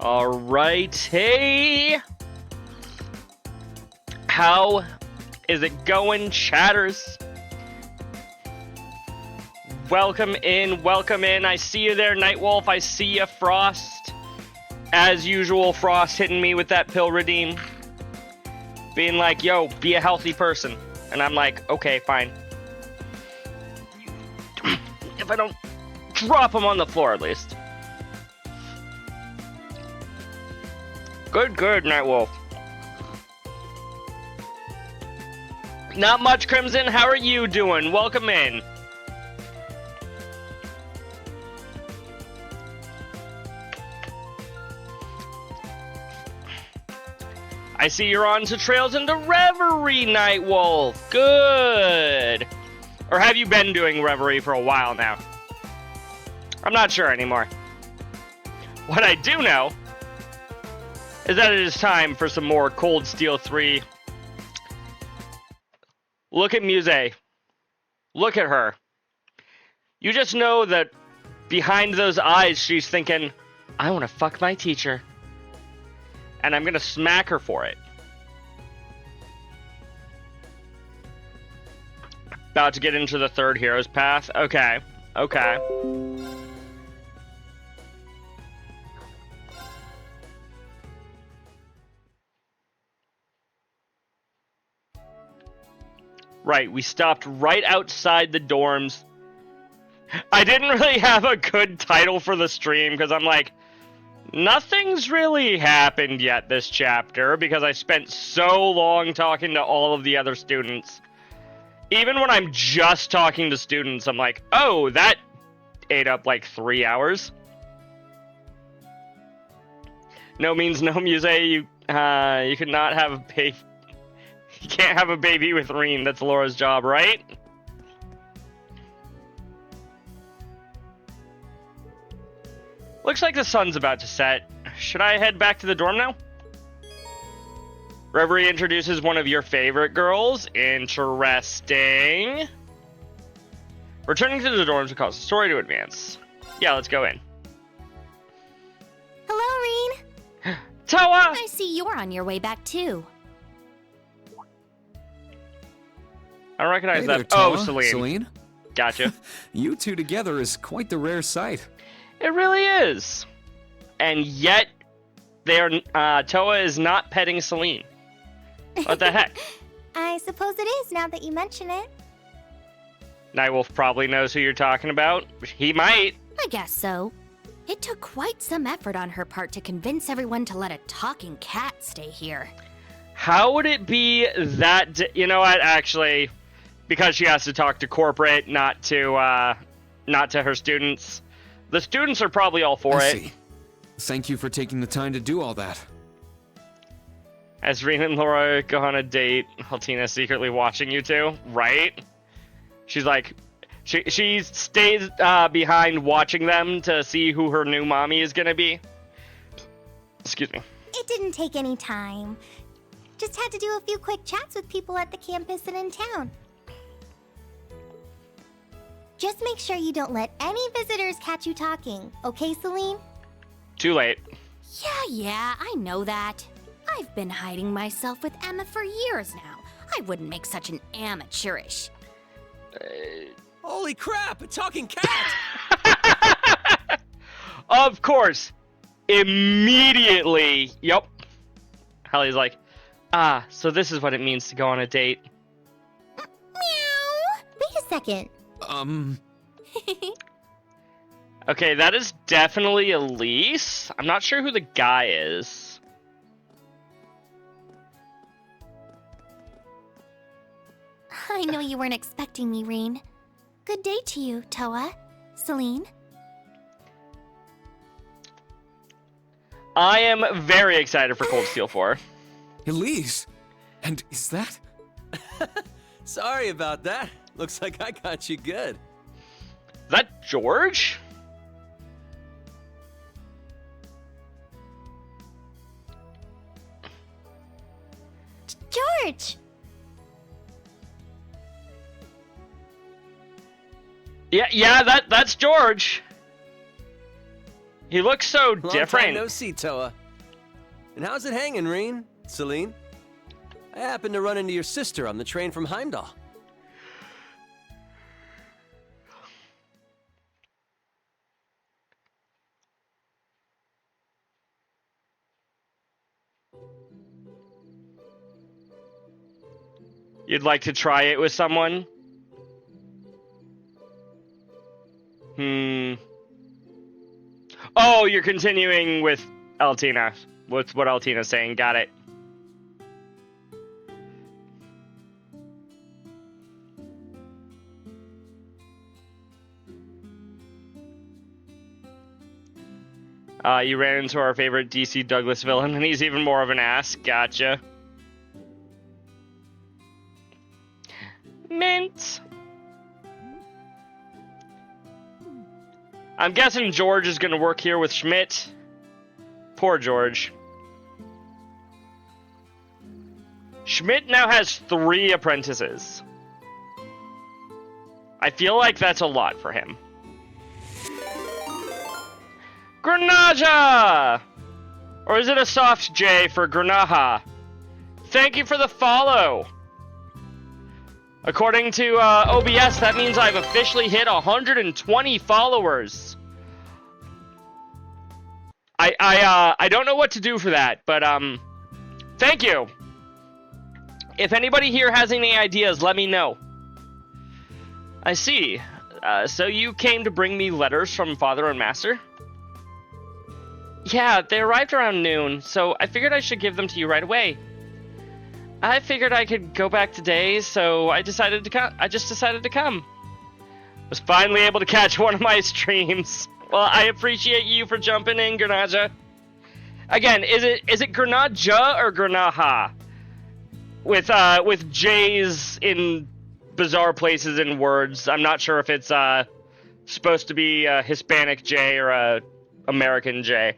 Alrighty. How is it going, chatters? Welcome in, welcome in. I see you there, Nightwolf. I see you, Frost. As usual, Frost hitting me with that pill redeem. Being like, yo, be a healthy person. And I'm like, okay, fine. If I don't drop him on the floor, at least. Good, Nightwolf. Not much, Crimson. How are you doing? Welcome in. I see you're on to Trails into Reverie, Nightwolf. Good. Or have you been doing Reverie for a while now? I'm not sure anymore. What I do know is that it is time for some more Cold Steel 3. Look at Muse. Look at her. You just know that behind those eyes, she's thinking, I want to fuck my teacher. And I'm going to smack her for it. About to get into the third hero's path. Okay. Right, we stopped right outside the dorms. I didn't really have a good title for the stream because I'm like, nothing's really happened yet this chapter because I spent so long talking to all of the other students. Even when I'm just talking to students, I'm like, oh, that ate up like 3 hours. No means no, Muse. You could not have a baby. You can't have a baby with Reen. That's Laura's job, right? Looks like the sun's about to set. Should I head back to the dorm now? Reverie introduces one of your favorite girls. Interesting. Returning to the dorms will cause the story to advance. Yeah, let's go in. Hello, Reen. Toa! I see you're on your way back, too. I don't recognize Hey that. there, Toa. Celine. Celine? Gotcha. You two together is quite the rare sight. It really is. And yet, Toa is not petting Celine. What the heck? I suppose it is, now that you mention it. Nightwolf probably knows who you're talking about. He might. I guess so. It took quite some effort on her part to convince everyone to let a talking cat stay here. How would it be that... You know what, actually... Because she has to talk to corporate, not to her students. The students are probably all for it. See. Thank you for taking the time to do all that. As Reen and Laura go on a date, Haltina's secretly watching you two, right? She's like, she stays behind watching them to see who her new mommy is gonna be. Excuse me. It didn't take any time. Just had to do a few quick chats with people at the campus and in town. Just make sure you don't let any visitors catch you talking, okay, Celine? Too late. Yeah, I know that. I've been hiding myself with Emma for years now. I wouldn't make such an amateurish. Holy crap, a talking cat! Of course. Immediately. Yep. Hallie's like, so this is what it means to go on a date. Meow! Wait a second. Okay, that is definitely Elise. I'm not sure who the guy is. I know you weren't expecting me, Reen. Good day to you, Toa. Celine. I am very excited for Cold Steel 4. Elise? And is that? Sorry about that. Looks like I got you good. Is that George? George! Yeah, that's George. He looks so Long different. time no see, Toa. And how's it hanging, Reen? Celine? I happened to run into your sister on the train from Heimdall. You'd like to try it with someone? Oh, you're continuing with Altina. What's what Altina's saying. Got it. You ran into our favorite DC Douglas villain, and he's even more of an ass. Gotcha. Mint. I'm guessing George is going to work here with Schmidt. Poor George. Schmidt now has 3 apprentices. I feel like that's a lot for him. Grenaja! Or is it a soft J for Grenaha? Thank you for the follow. According to OBS, that means I've officially hit 120 followers. I don't know what to do for that, but thank you. If anybody here has any ideas, let me know. I see. So you came to bring me letters from Father and Master? Yeah, they arrived around noon, so I figured I should give them to you right away. I figured I could go back today, so I just decided to come. Was finally able to catch one of my streams. Well, I appreciate you for jumping in, Grenaja. Again, is it Grenaja or Grenaha? With J's in bizarre places in words. I'm not sure if it's supposed to be a Hispanic J or a American J.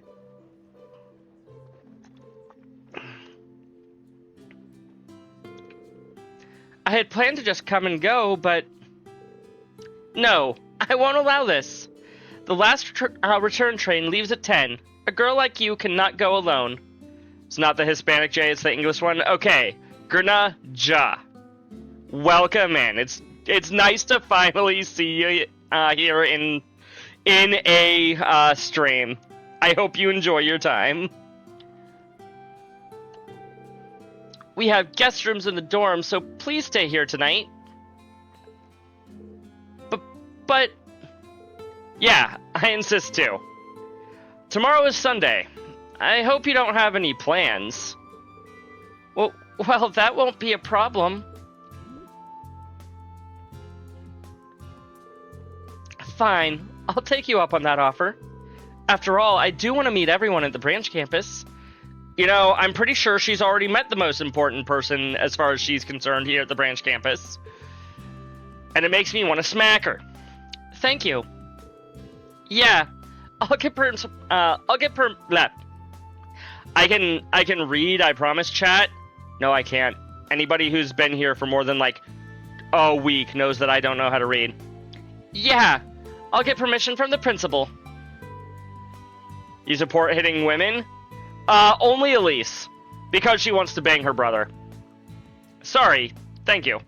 I had planned to just come and go, but no, I won't allow this. The last return train leaves at 10. A girl like you cannot go alone. It's not the Hispanic J, it's the English one. Okay, Grenaja. Welcome in. It's nice to finally see you here in a stream. I hope you enjoy your time. We have guest rooms in the dorm, so please stay here tonight. But yeah, I insist too. Tomorrow is Sunday. I hope you don't have any plans. Well, that won't be a problem. Fine, I'll take you up on that offer. After all, I do want to meet everyone at the branch campus. You know, I'm pretty sure she's already met the most important person as far as she's concerned here at the branch campus. And it makes me want to smack her. Thank you. Yeah, I can read, I promise, chat. No, I can't. Anybody who's been here for more than like a week knows that I don't know how to read. Yeah, I'll get permission from the principal. You support hitting women? Only Elise. Because she wants to bang her brother. Sorry. Thank you.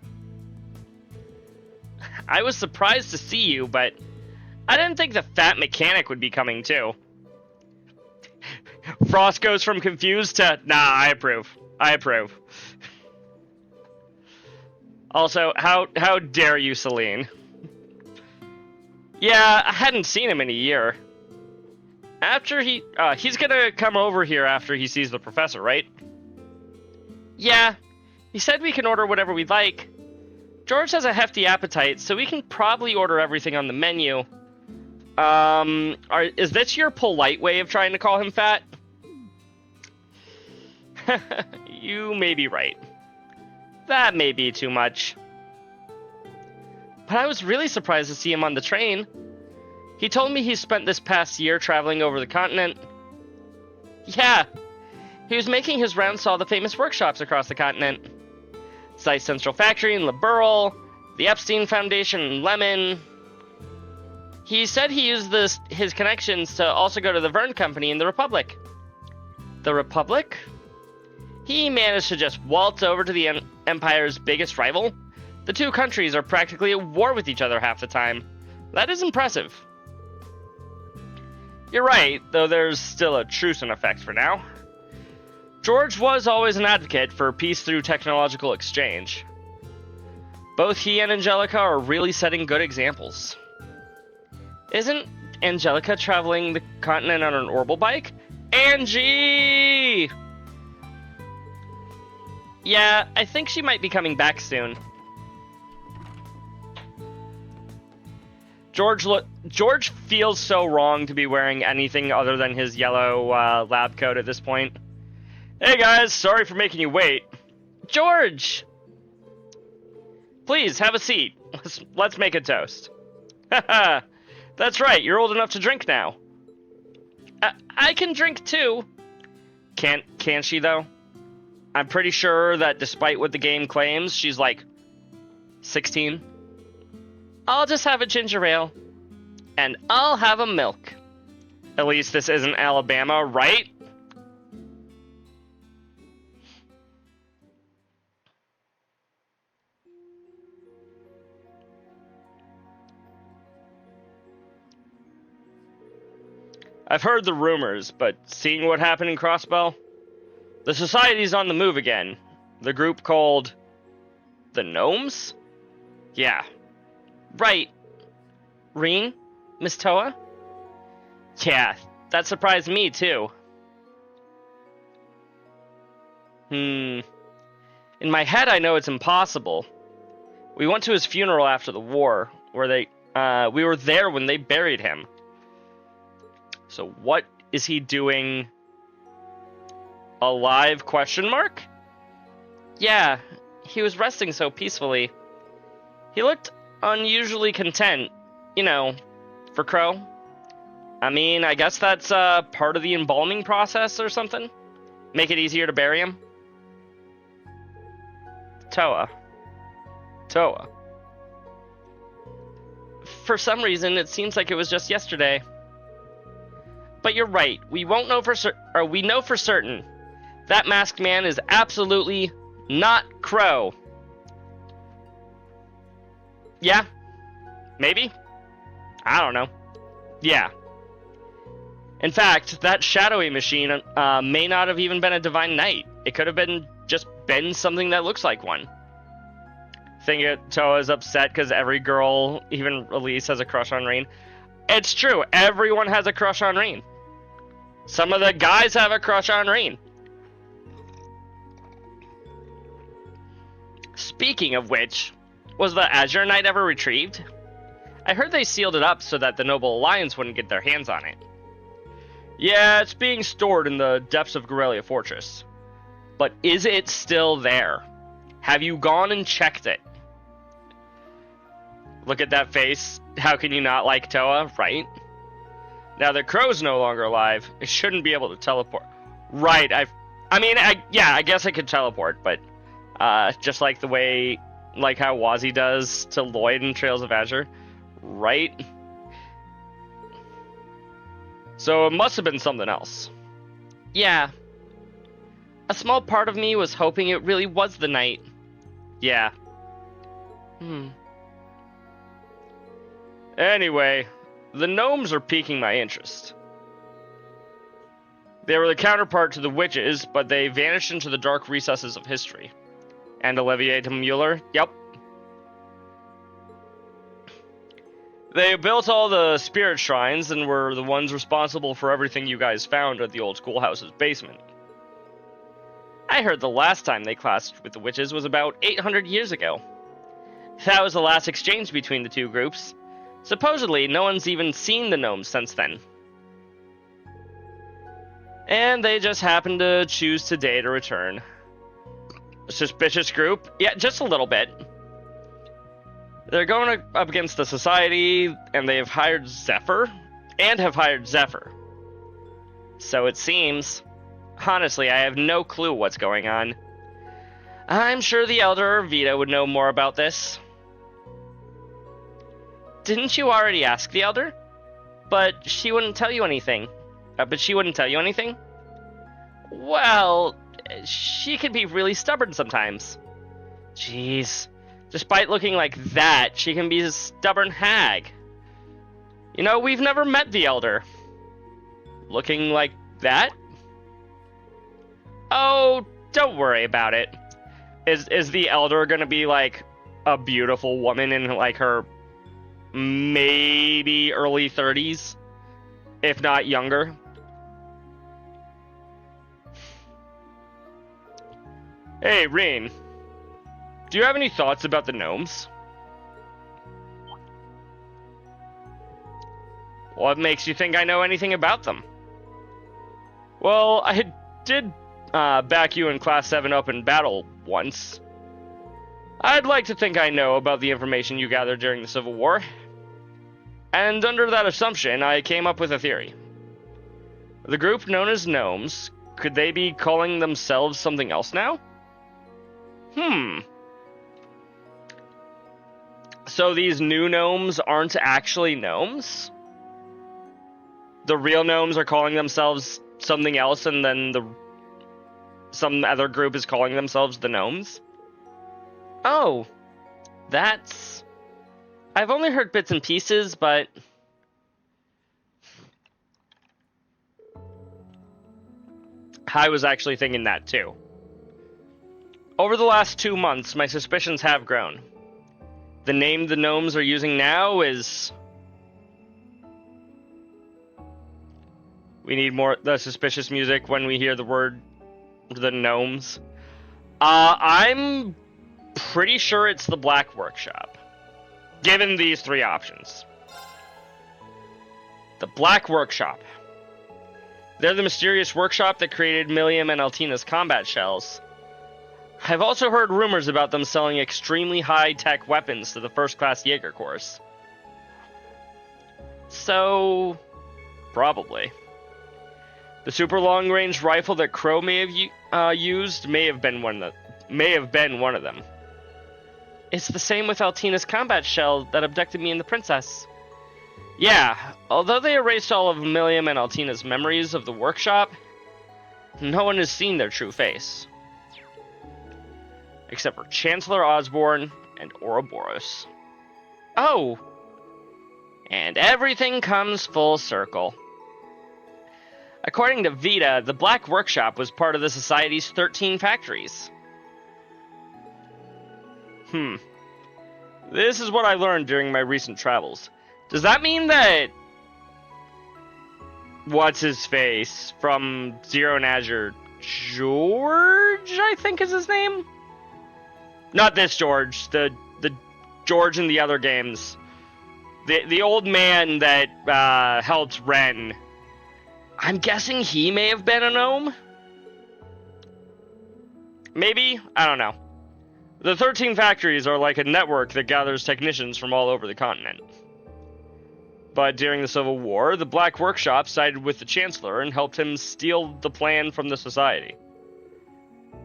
I was surprised to see you, but I didn't think the fat mechanic would be coming too. Frost goes from confused to, nah, I approve. I approve. Also, how dare you, Celine? Yeah, I hadn't seen him in a year. After he's gonna come over here after he sees the professor, right? Yeah, he said we can order whatever we'd like. George has a hefty appetite, so we can probably order everything on the menu. Is this your polite way of trying to call him fat? You may be right. That may be too much. But I was really surprised to see him on the train. He told me he spent this past year traveling over the continent. Yeah, he was making his rounds to all the famous workshops across the continent. Zeiss Central Factory in Liberl, the Epstein Foundation in Lemon. He said he used his connections to also go to the Vern Company in the Republic. The Republic? He managed to just waltz over to the Empire's biggest rival? The two countries are practically at war with each other half the time. That is impressive. You're right, though there's still a truce in effect for now. George was always an advocate for peace through technological exchange. Both he and Angelica are really setting good examples. Isn't Angelica traveling the continent on an orbital bike? Angie! Yeah, I think she might be coming back soon. George feels so wrong to be wearing anything other than his yellow lab coat at this point. Hey guys, sorry for making you wait. George! Please, have a seat. Let's make a toast. Haha, that's right, you're old enough to drink now. I can drink too. Can she though? I'm pretty sure that despite what the game claims, she's like 16. I'll just have a ginger ale. And I'll have a milk. At least this isn't Alabama, right? I've heard the rumors, but seeing what happened in Crossbell, the Society's on the move again. The group called the Gnomes? Yeah. Right. Reen? Miss Toa? Yeah, that surprised me too. In my head I know it's impossible. We went to his funeral after the war, where we were there when they buried him. So what is he doing alive, question mark? Yeah, he was resting so peacefully. He looked unusually content, you know, for Crow. I mean, I guess that's part of the embalming process or something? Make it easier to bury him? Toa. For some reason, it seems like it was just yesterday. But you're right, we know for certain that masked man is absolutely not Crow. Yeah? Maybe? I don't know. Yeah. In fact, that shadowy machine may not have even been a divine knight. It could have been something that looks like one. Think Toa's upset because every girl, even Elise, has a crush on Rain. It's true, everyone has a crush on Rain. Some of the guys have a crush on Rain. Speaking of which, was the Azure Knight ever retrieved? I heard they sealed it up so that the Noble Alliance wouldn't get their hands on it. Yeah, it's being stored in the depths of Gorelia Fortress. But is it still there? Have you gone and checked it? Look at that face. How can you not like Toa, right? Now that Crow's no longer alive, it shouldn't be able to teleport. Right, I guess I could teleport, but just like the way, like how Wazi does to Lloyd in Trails of Azure, right? So it must have been something else. Yeah. A small part of me was hoping it really was the knight. Yeah. Anyway, the gnomes are piquing my interest. They were the counterpart to the witches, but they vanished into the dark recesses of history. And Olivier de Mueller? Yep. They built all the spirit shrines and were the ones responsible for everything you guys found at the old schoolhouse's basement. I heard the last time they clashed with the witches was about 800 years ago. That was the last exchange between the two groups. Supposedly, no one's even seen the gnomes since then. And they just happened to choose today to return. Suspicious group? Yeah, just a little bit. They're going up against the Society, and they have hired Zephyr. So it seems. Honestly, I have no clue what's going on. I'm sure the Elder or Vita would know more about this. Didn't you already ask the Elder? But she wouldn't tell you anything. Well, she can be really stubborn sometimes. Jeez. Despite looking like that, she can be a stubborn hag. You know, we've never met the Elder. Looking like that? Oh, don't worry about it. Is the Elder gonna be like a beautiful woman in like her maybe early 30s, if not younger? Hey, Reen. Do you have any thoughts about the gnomes? What makes you think I know anything about them? Well, I did back you in Class 7 open battle once. I'd like to think I know about the information you gathered during the Civil War. And under that assumption, I came up with a theory. The group known as gnomes, could they be calling themselves something else now? So these new gnomes aren't actually gnomes? The real gnomes are calling themselves something else, and then some other group is calling themselves the gnomes? Oh, that's... I've only heard bits and pieces, but... I was actually thinking that too. Over the last 2 months, my suspicions have grown. The name the gnomes are using now is... We need more the suspicious music when we hear the word the gnomes. I'm pretty sure it's the Black Workshop, given these 3 options. The Black Workshop. They're the mysterious workshop that created Milliam and Altina's combat shells. I've also heard rumors about them selling extremely high-tech weapons to the first-class Jaeger Corps. So... probably. The super long-range rifle that Crow may have used may have been one of them. It's the same with Altina's combat shell that abducted me and the princess. Yeah, although they erased all of Milliam and Altina's memories of the workshop, no one has seen their true face. Except for Chancellor Osborne and Ouroboros. Oh! And everything comes full circle. According to Vita, the Black Workshop was part of the Society's 13 factories. This is what I learned during my recent travels. Does that mean that... What's-his-face from Zero and Azure? George, I think is his name? Not this George, the George in the other games. The old man that helped Ren. I'm guessing he may have been a gnome? Maybe? I don't know. The 13 factories are like a network that gathers technicians from all over the continent. But during the Civil War, the Black Workshop sided with the Chancellor and helped him steal the plan from the Society.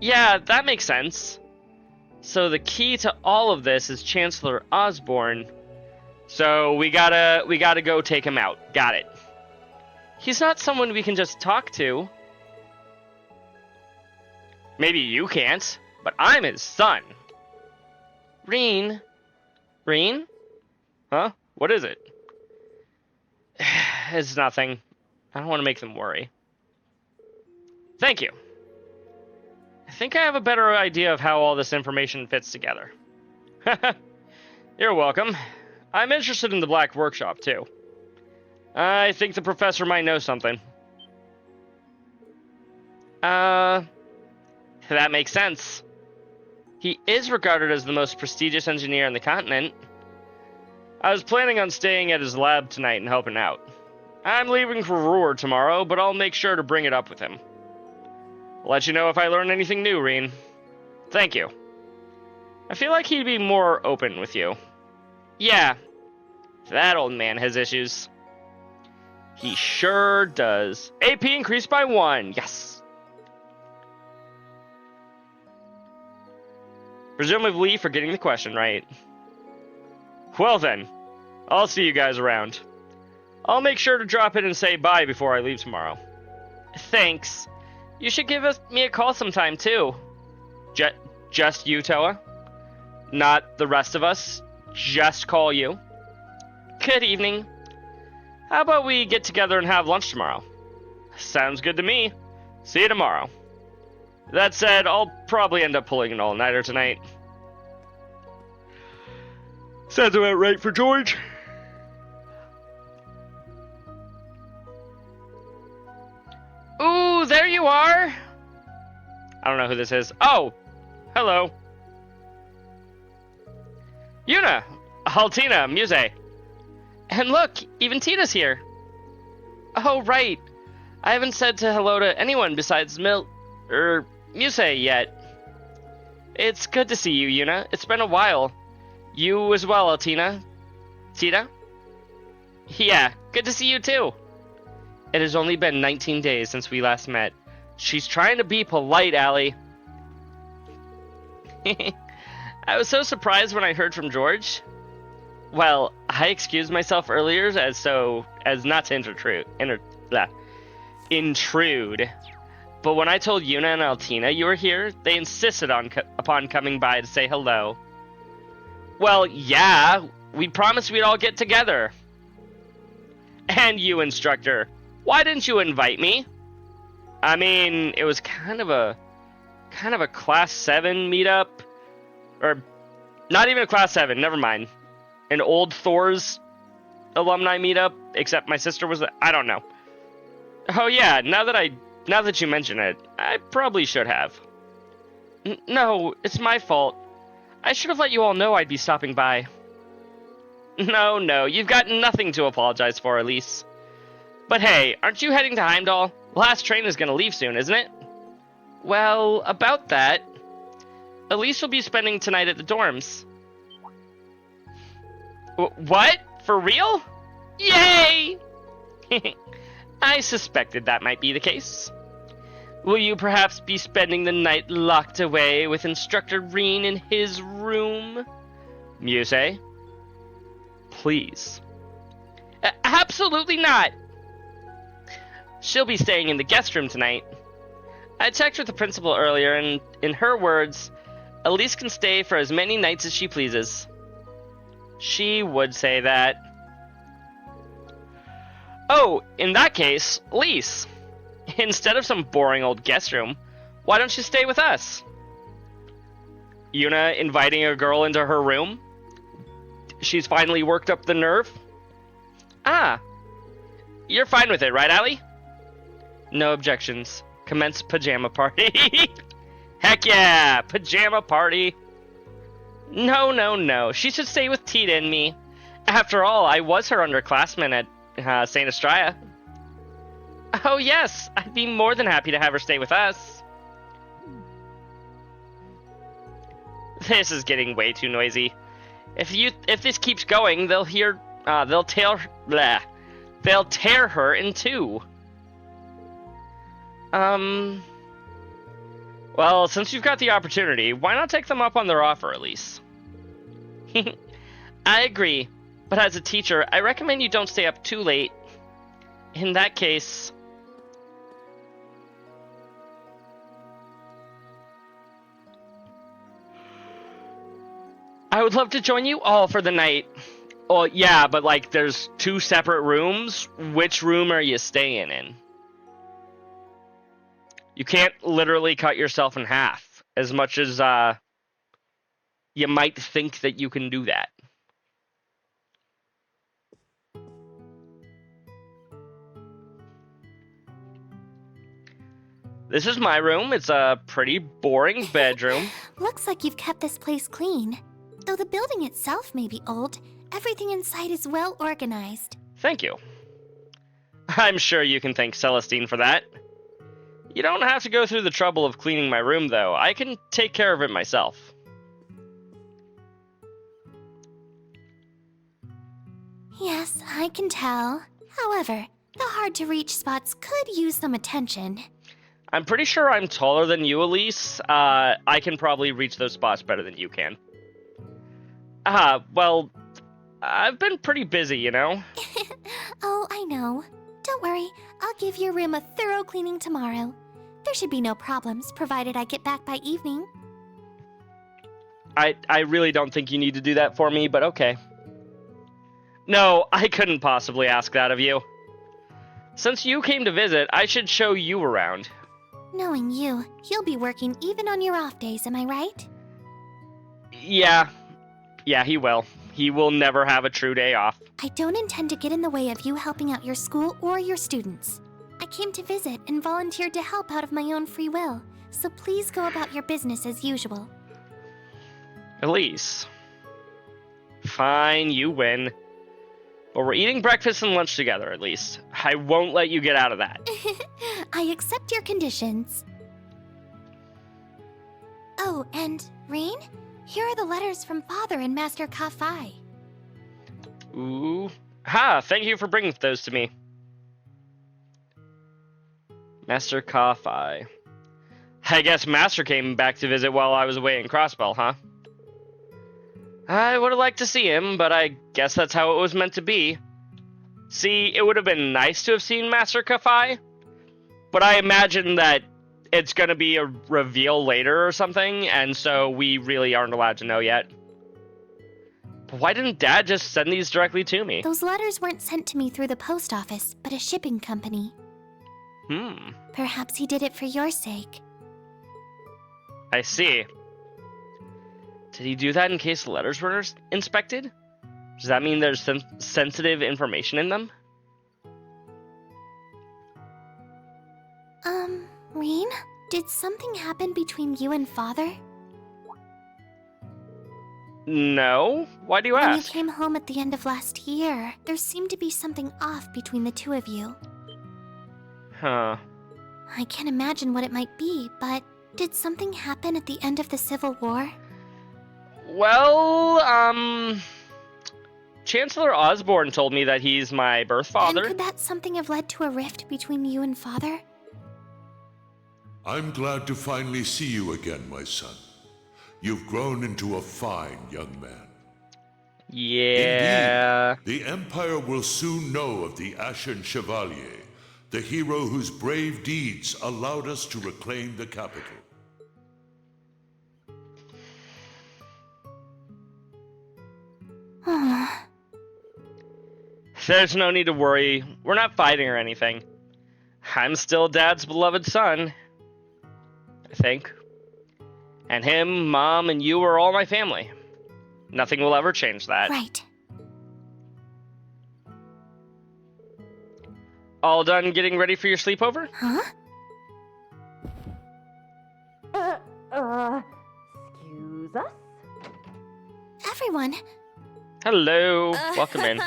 Yeah, that makes sense. So the key to all of this is Chancellor Osborne. So we gotta go take him out. Got it. He's not someone we can just talk to. Maybe you can't, but I'm his son. Reen? Huh? What is it? It's nothing. I don't want to make them worry. Thank you. I think I have a better idea of how all this information fits together. You're welcome. I'm interested in the Black Workshop, too. I think the professor might know something. That makes sense. He is regarded as the most prestigious engineer on the continent. I was planning on staying at his lab tonight and helping out. I'm leaving for Roar tomorrow, but I'll make sure to bring it up with him. I'll let you know if I learn anything new, Reen. Thank you. I feel like he'd be more open with you. Yeah, that old man has issues. He sure does. AP increased by 1. Yes. Presumably for getting the question right. Well then, I'll see you guys around. I'll make sure to drop in and say bye before I leave tomorrow. Thanks. You should give me a call sometime, too. Just you, Toa? Not the rest of us? Just call you? Good evening. How about we get together and have lunch tomorrow? Sounds good to me. See you tomorrow. That said, I'll probably end up pulling an all-nighter tonight. Sounds about right for George. Ooh, there you are! I don't know who this is. Oh! Hello. Yuna! Haltina, Muse. And look, even Tina's here. Oh, right. I haven't said hello to anyone besides Muse yet. It's good to see you, Yuna. It's been a while. You as well, Altina. Tita? Yeah, good to see you too. It has only been 19 days since we last met. She's trying to be polite, Allie. I was so surprised when I heard from George. Well, I excused myself earlier as not to intrude. But when I told Yuna and Altina you were here, they insisted upon coming by to say hello. Well, yeah, we promised we'd all get together. And you, instructor, why didn't you invite me? I mean, it was kind of a class 7 meetup, or not even a class 7. Never mind. An old Thor's alumni meetup, except my sister was. I don't know. Oh yeah, now that you mention it, I probably should have. No, it's my fault. I should have let you all know I'd be stopping by. No, you've got nothing to apologize for, Elise. But hey, aren't you heading to Heimdall? The last train is gonna leave soon, isn't it? Well, about that, Elise will be spending tonight at the dorms. What? For real? Yay! I suspected that might be the case. Will you perhaps be spending the night locked away with Instructor Reen in his room? Muse? Please. Absolutely not! She'll be staying in the guest room tonight. I checked with the principal earlier, and in her words, Elise can stay for as many nights as she pleases. She would say that. Oh, in that case, Elise, instead of some boring old guest room, why don't you stay with us? Yuna inviting a girl into her room? She's finally worked up the nerve? Ah, you're fine with it, right, Allie? No objections. Commence pajama party. Heck yeah, pajama party. No. She should stay with Tita and me. After all, I was her underclassman at St. Estrella. Oh yes, I'd be more than happy to have her stay with us. This is getting way too noisy. If this keeps going, they'll tear her in two. Well, since you've got the opportunity, why not take them up on their offer, Elise? I agree, but as a teacher, I recommend you don't stay up too late. In that case... I would love to join you all for the night. Well, yeah, but like, there's 2 separate rooms. Which room are you staying in? You can't literally cut yourself in half, as much as you might think that you can do that. This is my room. It's a pretty boring bedroom. Looks like you've kept this place clean. Though the building itself may be old, everything inside is well organized. Thank you. I'm sure you can thank Celestine for that. You don't have to go through the trouble of cleaning my room, though. I can take care of it myself. Yes, I can tell. However, the hard-to-reach spots could use some attention. I'm pretty sure I'm taller than you, Elise. I can probably reach those spots better than you can. Well, I've been pretty busy, you know? Oh, I know. Don't worry, I'll give your room a thorough cleaning tomorrow. There should be no problems, provided I get back by evening. I really don't think you need to do that for me, but okay. No, I couldn't possibly ask that of you. Since you came to visit, I should show you around. Knowing you, you'll be working even on your off days, am I right? Yeah, he will. He will never have a true day off. I don't intend to get in the way of you helping out your school or your students. I came to visit and volunteered to help out of my own free will, so please go about your business as usual. Elise. Fine, you win. But we're eating breakfast and lunch together, at least. I won't let you get out of that. I accept your conditions. Oh, and Rain, here are the letters from Father and Master Kafai. Ooh. Ha, thank you for bringing those to me. Master Kafai. I guess Master came back to visit while I was away in Crossbell, huh? I would have liked to see him, but I guess that's how it was meant to be. See, it would have been nice to have seen Master Kafai, but I imagine that it's going to be a reveal later or something, and so we really aren't allowed to know yet. But why didn't Dad just send these directly to me? Those letters weren't sent to me through the post office, but a shipping company. Perhaps he did it for your sake. I see. Did he do that in case the letters were inspected? Does that mean there's sensitive information in them? Rain? Did something happen between you and Father? No. Why do you When you ask? came home at the end of last year, there seemed to be something off between the two of you. Huh. I can't imagine what it might be, but did something happen at the end of the Civil War? Well, Chancellor Osborne told me that he's my birth father. And could that something have led to a rift between you and Father? I'm glad to finally see you again, my son. You've grown into a fine young man. Yeah. Indeed, the Empire will soon know of the Ashen Chevalier, the hero whose brave deeds allowed us to reclaim the capital. There's no need to worry. We're not fighting or anything. I'm still Dad's beloved son. I think. And him, Mom, and you are all my family. Nothing will ever change that. Right. All done getting ready for your sleepover? Huh? Excuse us? Everyone, Hello. Welcome in.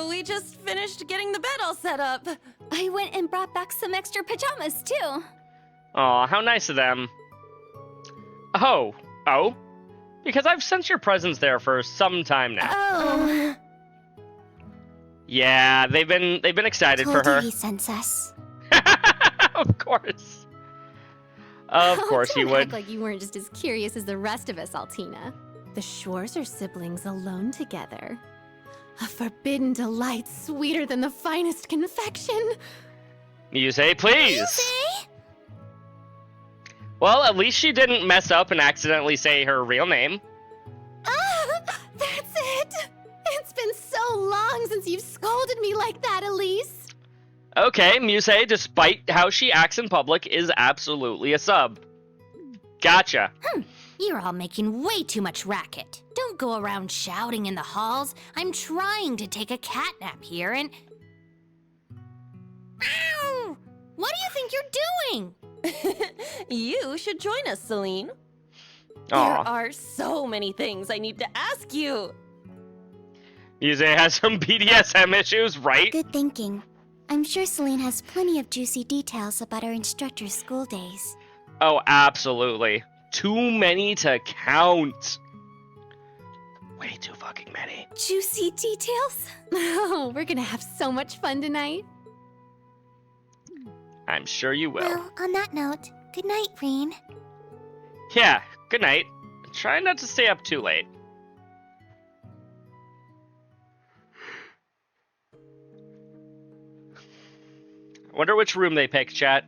We just finished getting the bed all set up. I went and brought back some extra pajamas, too. Aw, how nice of them. Oh. Because I've sensed your presence there for some time now. Oh. Yeah, they've been excited Told for her. you he sends us. Of course. Of course he Don't would. act like you weren't just as curious as the rest of us, Altina. The Shores are siblings alone together. A forbidden delight sweeter than the finest confection. You say please. Well, at least she didn't mess up and accidentally say her real name. Ah, that's it! It's been so long since you've scolded me like that, Elise. Okay, Muse, despite how she acts in public, is absolutely a sub. Gotcha. You're all making way too much racket. Don't go around shouting in the halls. I'm trying to take a cat nap here and... Ow! What do you think you're doing? You should join us, Celine. Aw. There are so many things I need to ask you. Muse has some BDSM issues, right? Good thinking. I'm sure Celine has plenty of juicy details about her instructor's school days. Oh, absolutely. Too many to count. Way too fucking many. Juicy details? Oh, we're gonna have so much fun tonight. I'm sure you will. Well, on that note, good night, Rain. Yeah, good night. Try not to stay up too late. Wonder which room they picked, chat.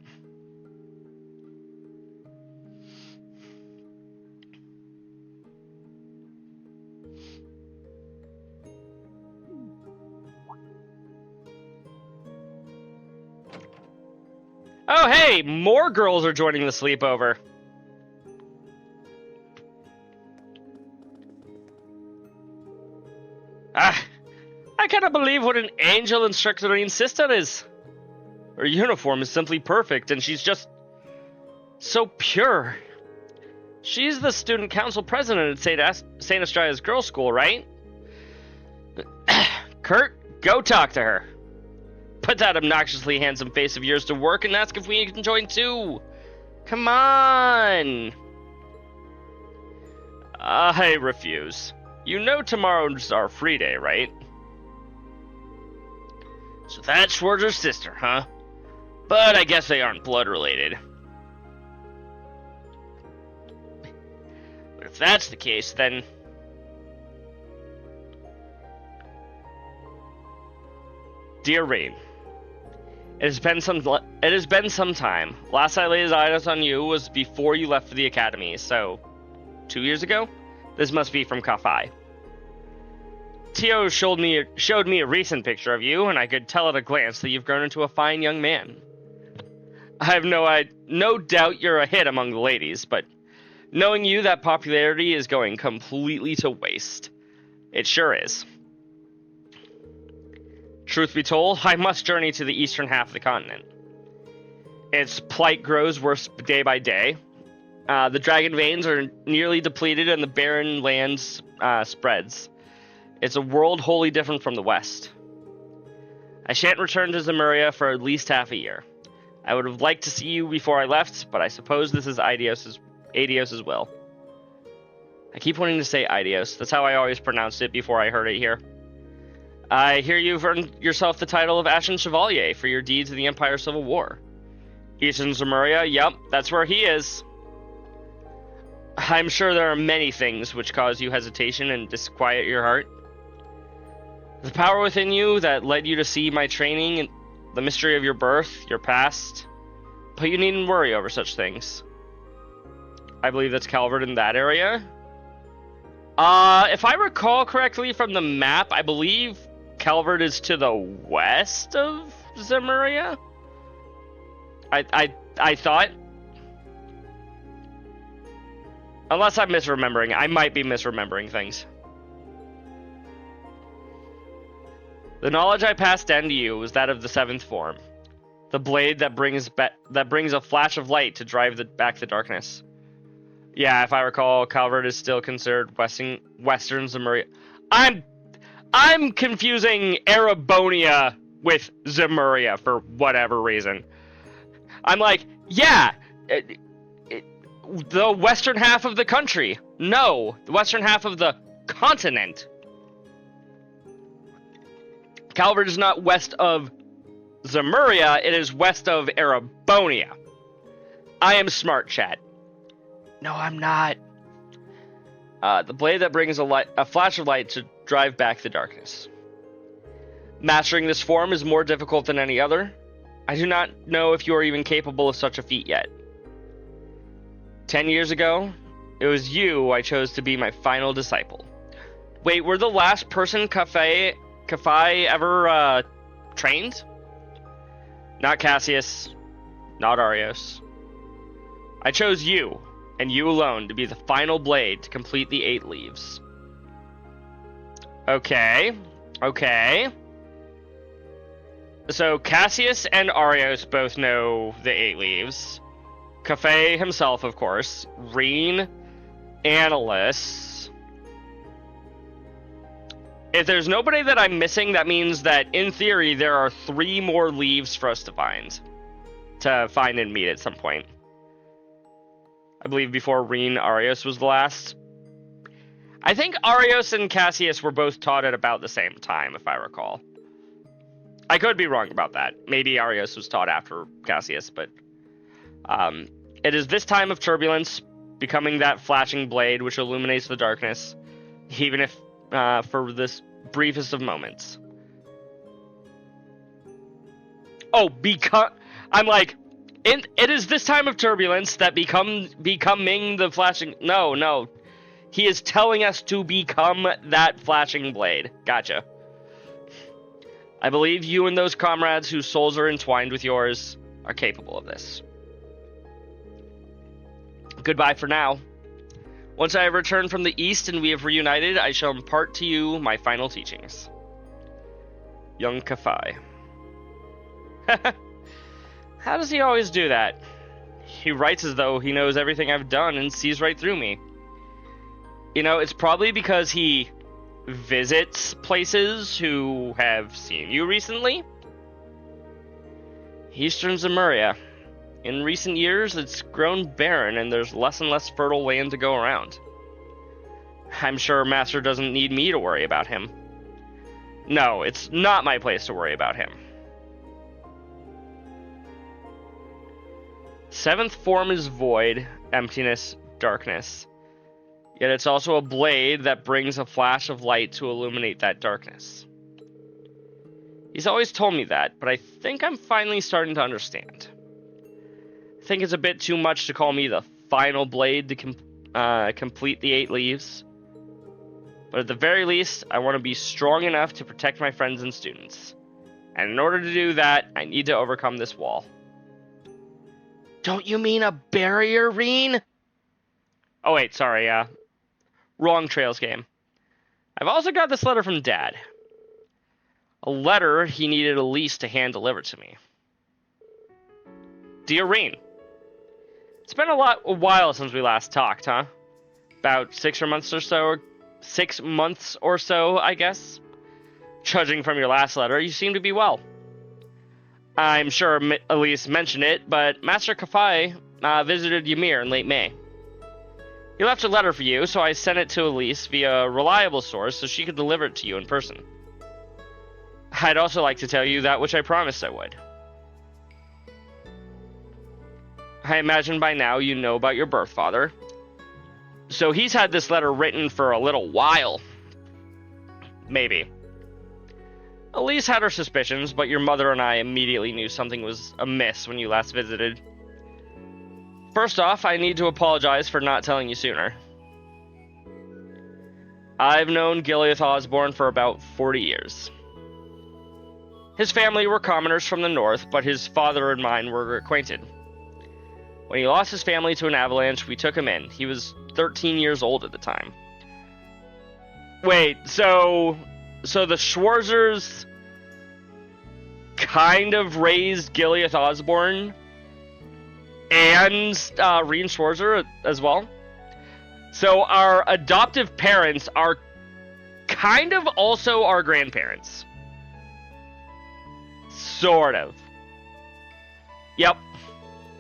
Oh, hey! More girls are joining the sleepover. I cannot believe what an angel Instructorine's sister is. Her uniform is simply perfect, and she's just so pure. She's the student council president at St. Estria's girls' school, right? Kurt, go talk to her. Put that obnoxiously handsome face of yours to work and ask if we can join too. Come on. I refuse. You know tomorrow's our free day, right? So that's Schwartz's sister, huh? But I guess they aren't blood related. But if that's the case, then... Dear Rain, it has been some time. Last I laid eyes on you was before you left for the academy, so 2 years ago? This must be from Kafai. Tio showed me a recent picture of you, and I could tell at a glance that you've grown into a fine young man. I have no doubt you're a hit among the ladies, but knowing you, that popularity is going completely to waste. It sure is. Truth be told, I must journey to the eastern half of the continent. Its plight grows worse day by day. The dragon veins are nearly depleted and the barren lands spreads. It's a world wholly different from the West. I shan't return to Zemuria for at least half a year. I would have liked to see you before I left, but I suppose this is Adios's will. I keep wanting to say Adios. That's how I always pronounced it before I heard it here. I hear you've earned yourself the title of Ashen Chevalier for your deeds in the Empire Civil War. Eastern Zemuria, yep, that's where he is. I'm sure there are many things which cause you hesitation and disquiet your heart. The power within you that led you to see my training and the mystery of your birth, your past, but you needn't worry over such things. I believe that's Calvert in that area. If I recall correctly from the map, I believe Calvert is to the west of Zemuria. I thought. Unless I'm misremembering. I might be misremembering things. The knowledge I passed down to you was that of the seventh form. The blade that brings a flash of light to drive back the darkness. Yeah, if I recall, Calvert is still considered Western Zemuria. I'm confusing Erebonia with Zemuria for whatever reason. I'm like, yeah, the western half of the country. No, the western half of the continent. Calvert is not west of Zemuria, it is west of Erebonia. I am smart, chat. No, I'm not. The blade that brings a flash of light to drive back the darkness. Mastering this form is more difficult than any other. I do not know if you are even capable of such a feat yet. 10 years ago, it was you I chose to be my final disciple. Wait, we're the last person Kafai ever trained? Not Cassius, not Arios. I chose you, and you alone, to be the final blade to complete the 8 leaves. Okay. So Cassius and Arios both know the 8 leaves. Kafei himself, of course. Reen, Annalise. If there's nobody that I'm missing, that means that, in theory, there are 3 more leaves for us to find. And meet at some point. I believe before Reen, Arios was the last. I think Arios and Cassius were both taught at about the same time, if I recall. I could be wrong about that. Maybe Arios was taught after Cassius, but... it is this time of turbulence, becoming that flashing blade which illuminates the darkness, even if for this briefest of moments. Oh, I'm like, it is this time of turbulence that becoming the flashing... No. He is telling us to become that flashing blade. Gotcha. I believe you and those comrades whose souls are entwined with yours are capable of this. Goodbye for now. Once I have returned from the East and we have reunited, I shall impart to you my final teachings. Young Kafai. How does he always do that? He writes as though he knows everything I've done and sees right through me. You know, it's probably because he visits places who have seen you recently. Eastern Zemuria. In recent years, it's grown barren and there's less and less fertile land to go around. I'm sure Master doesn't need me to worry about him. No, it's not my place to worry about him. Seventh form is void, emptiness, darkness. Yet it's also a blade that brings a flash of light to illuminate that darkness. He's always told me that, but I think I'm finally starting to understand. I think it's a bit too much to call me the final blade to complete the 8 leaves. But at the very least, I want to be strong enough to protect my friends and students. And in order to do that, I need to overcome this wall. Don't you mean a barrier, Reen? Oh wait, sorry, wrong Trails game. I've also got this letter from Dad. A letter he needed Elise to hand deliver to me. Dear Reen, it's been a while since we last talked, huh? About 6 months or so, I guess. Judging from your last letter, you seem to be well. I'm sure Elise mentioned it, but Master Kafai visited Ymir in late May. He left a letter for you, so I sent it to Elise via a reliable source so she could deliver it to you in person. I'd also like to tell you that which I promised I would. I imagine by now you know about your birth father. So he's had this letter written for a little while. Maybe. Elise had her suspicions, but your mother and I immediately knew something was amiss when you last visited. First off, I need to apologize for not telling you sooner. I've known Gileath Osborne for about 40 years. His family were commoners from the north, but his father and mine were acquainted. When he lost his family to an avalanche, we took him in. He was 13 years old at the time. Wait, so the Schwarzers kind of raised Gileath Osborne and Reen Schwarzer as well? So our adoptive parents are kind of also our grandparents. Sort of. Yep.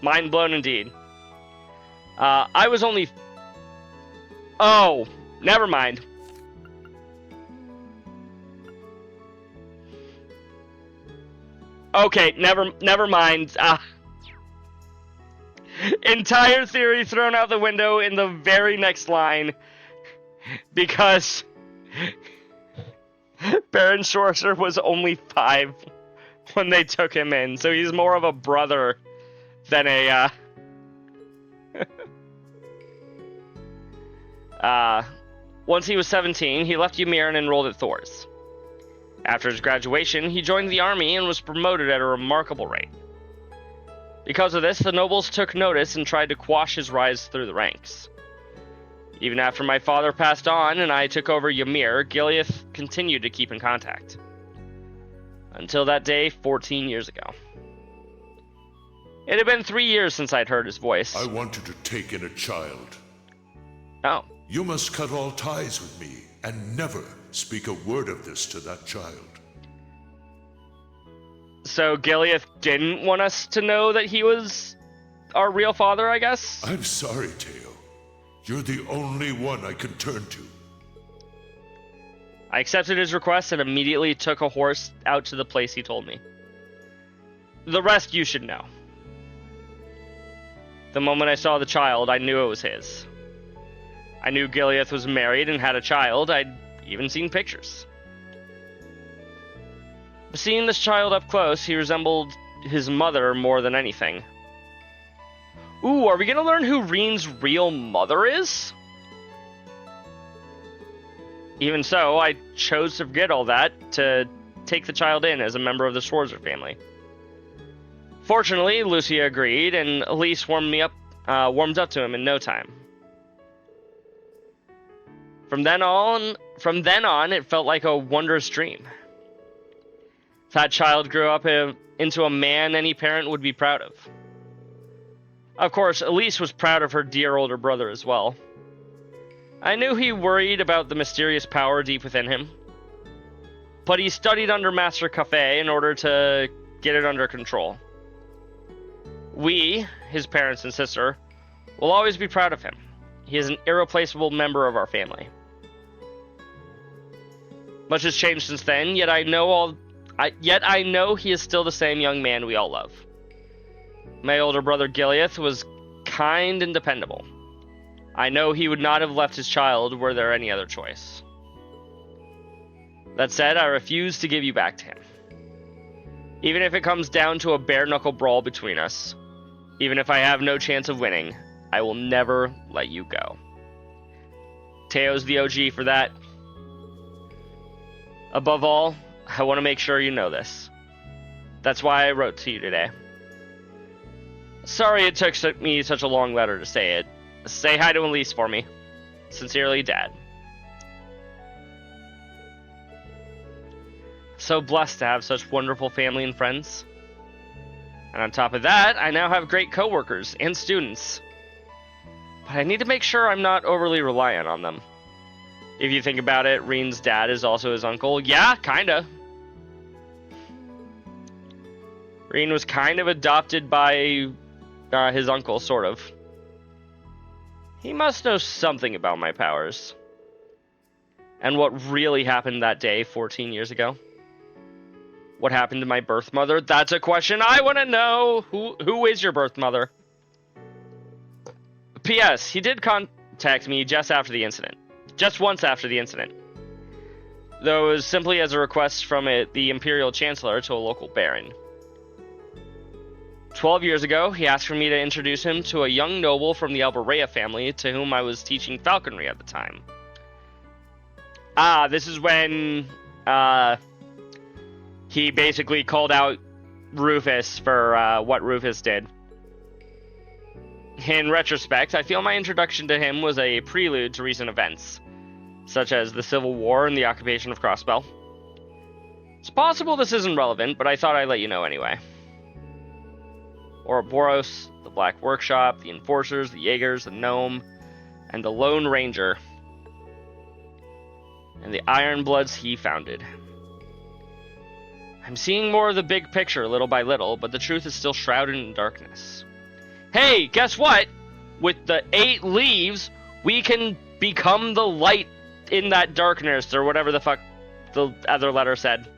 Mind blown indeed. I was only... Oh, never mind. Okay, never mind. Entire theory thrown out the window in the very next line. Because Baron Schwarzer was only 5 when they took him in, so he's more of a brother than a, Once he was 17, he left Ymir and enrolled at Thor's. After his graduation, he joined the army and was promoted at a remarkable rate. Because of this, the nobles took notice and tried to quash his rise through the ranks. Even after my father passed on and I took over Ymir, Gileath continued to keep in contact. Until that day, 14 years ago. It had been 3 years since I'd heard his voice. I wanted to take in a child. Oh. You must cut all ties with me and never speak a word of this to that child. So Gileath didn't want us to know that he was our real father, I guess? I'm sorry, Teo. You're the only one I can turn to. I accepted his request and immediately took a horse out to the place he told me. The rest you should know. The moment I saw the child, I knew it was his. I knew Gileath was married and had a child. I'd even seen pictures. Seeing this child up close, he resembled his mother more than anything. Ooh, are we gonna learn who Reen's real mother is? Even so, I chose to forget all that to take the child in as a member of the Schwarzer family. Fortunately, Lucia agreed, and Elise warmed up to him in no time. From then on, it felt like a wondrous dream. That child grew up into a man any parent would be proud of. Of course, Elise was proud of her dear older brother as well. I knew he worried about the mysterious power deep within him, but he studied under Master Cafe in order to get it under control. We, his parents and sister, will always be proud of him. He is an irreplaceable member of our family. Much has changed since then, yet I know he is still the same young man we all love. My older brother Gileath was kind and dependable. I know he would not have left his child were there any other choice. That said, I refuse to give you back to him. Even if it comes down to a bare-knuckle brawl between us, even if I have no chance of winning, I will never let you go. Teo's the OG for that. Above all, I want to make sure you know this. That's why I wrote to you today. Sorry it took me such a long letter to say it. Say hi to Elise for me. Sincerely, Dad. So blessed to have such wonderful family and friends. And on top of that, I now have great coworkers and students. But I need to make sure I'm not overly reliant on them. If you think about it, Reen's dad is also his uncle. Yeah, kinda. Reen was kind of adopted by his uncle, sort of. He must know something about my powers. And what really happened that day 14 years ago. What happened to my birth mother? That's a question I want to know. Who is your birth mother? P.S. He did contact me just after the incident. Just once after the incident. Though it was simply as a request from the Imperial Chancellor to a local baron. 12 years ago, he asked for me to introduce him to a young noble from the Alberea family to whom I was teaching falconry at the time. This is when he basically called out Rufus for what Rufus did. In retrospect, I feel my introduction to him was a prelude to recent events, such as the Civil War and the occupation of Crossbell. It's possible this isn't relevant, but I thought I'd let you know anyway. Ouroboros, the Black Workshop, the Enforcers, the Jaegers, the Gnome, and the Lone Ranger, and the Ironbloods he founded. I'm seeing more of the big picture little by little, but the truth is still shrouded in darkness. Hey, guess what? With the 8 leaves, we can become the light in that darkness, or whatever the fuck the other letter said.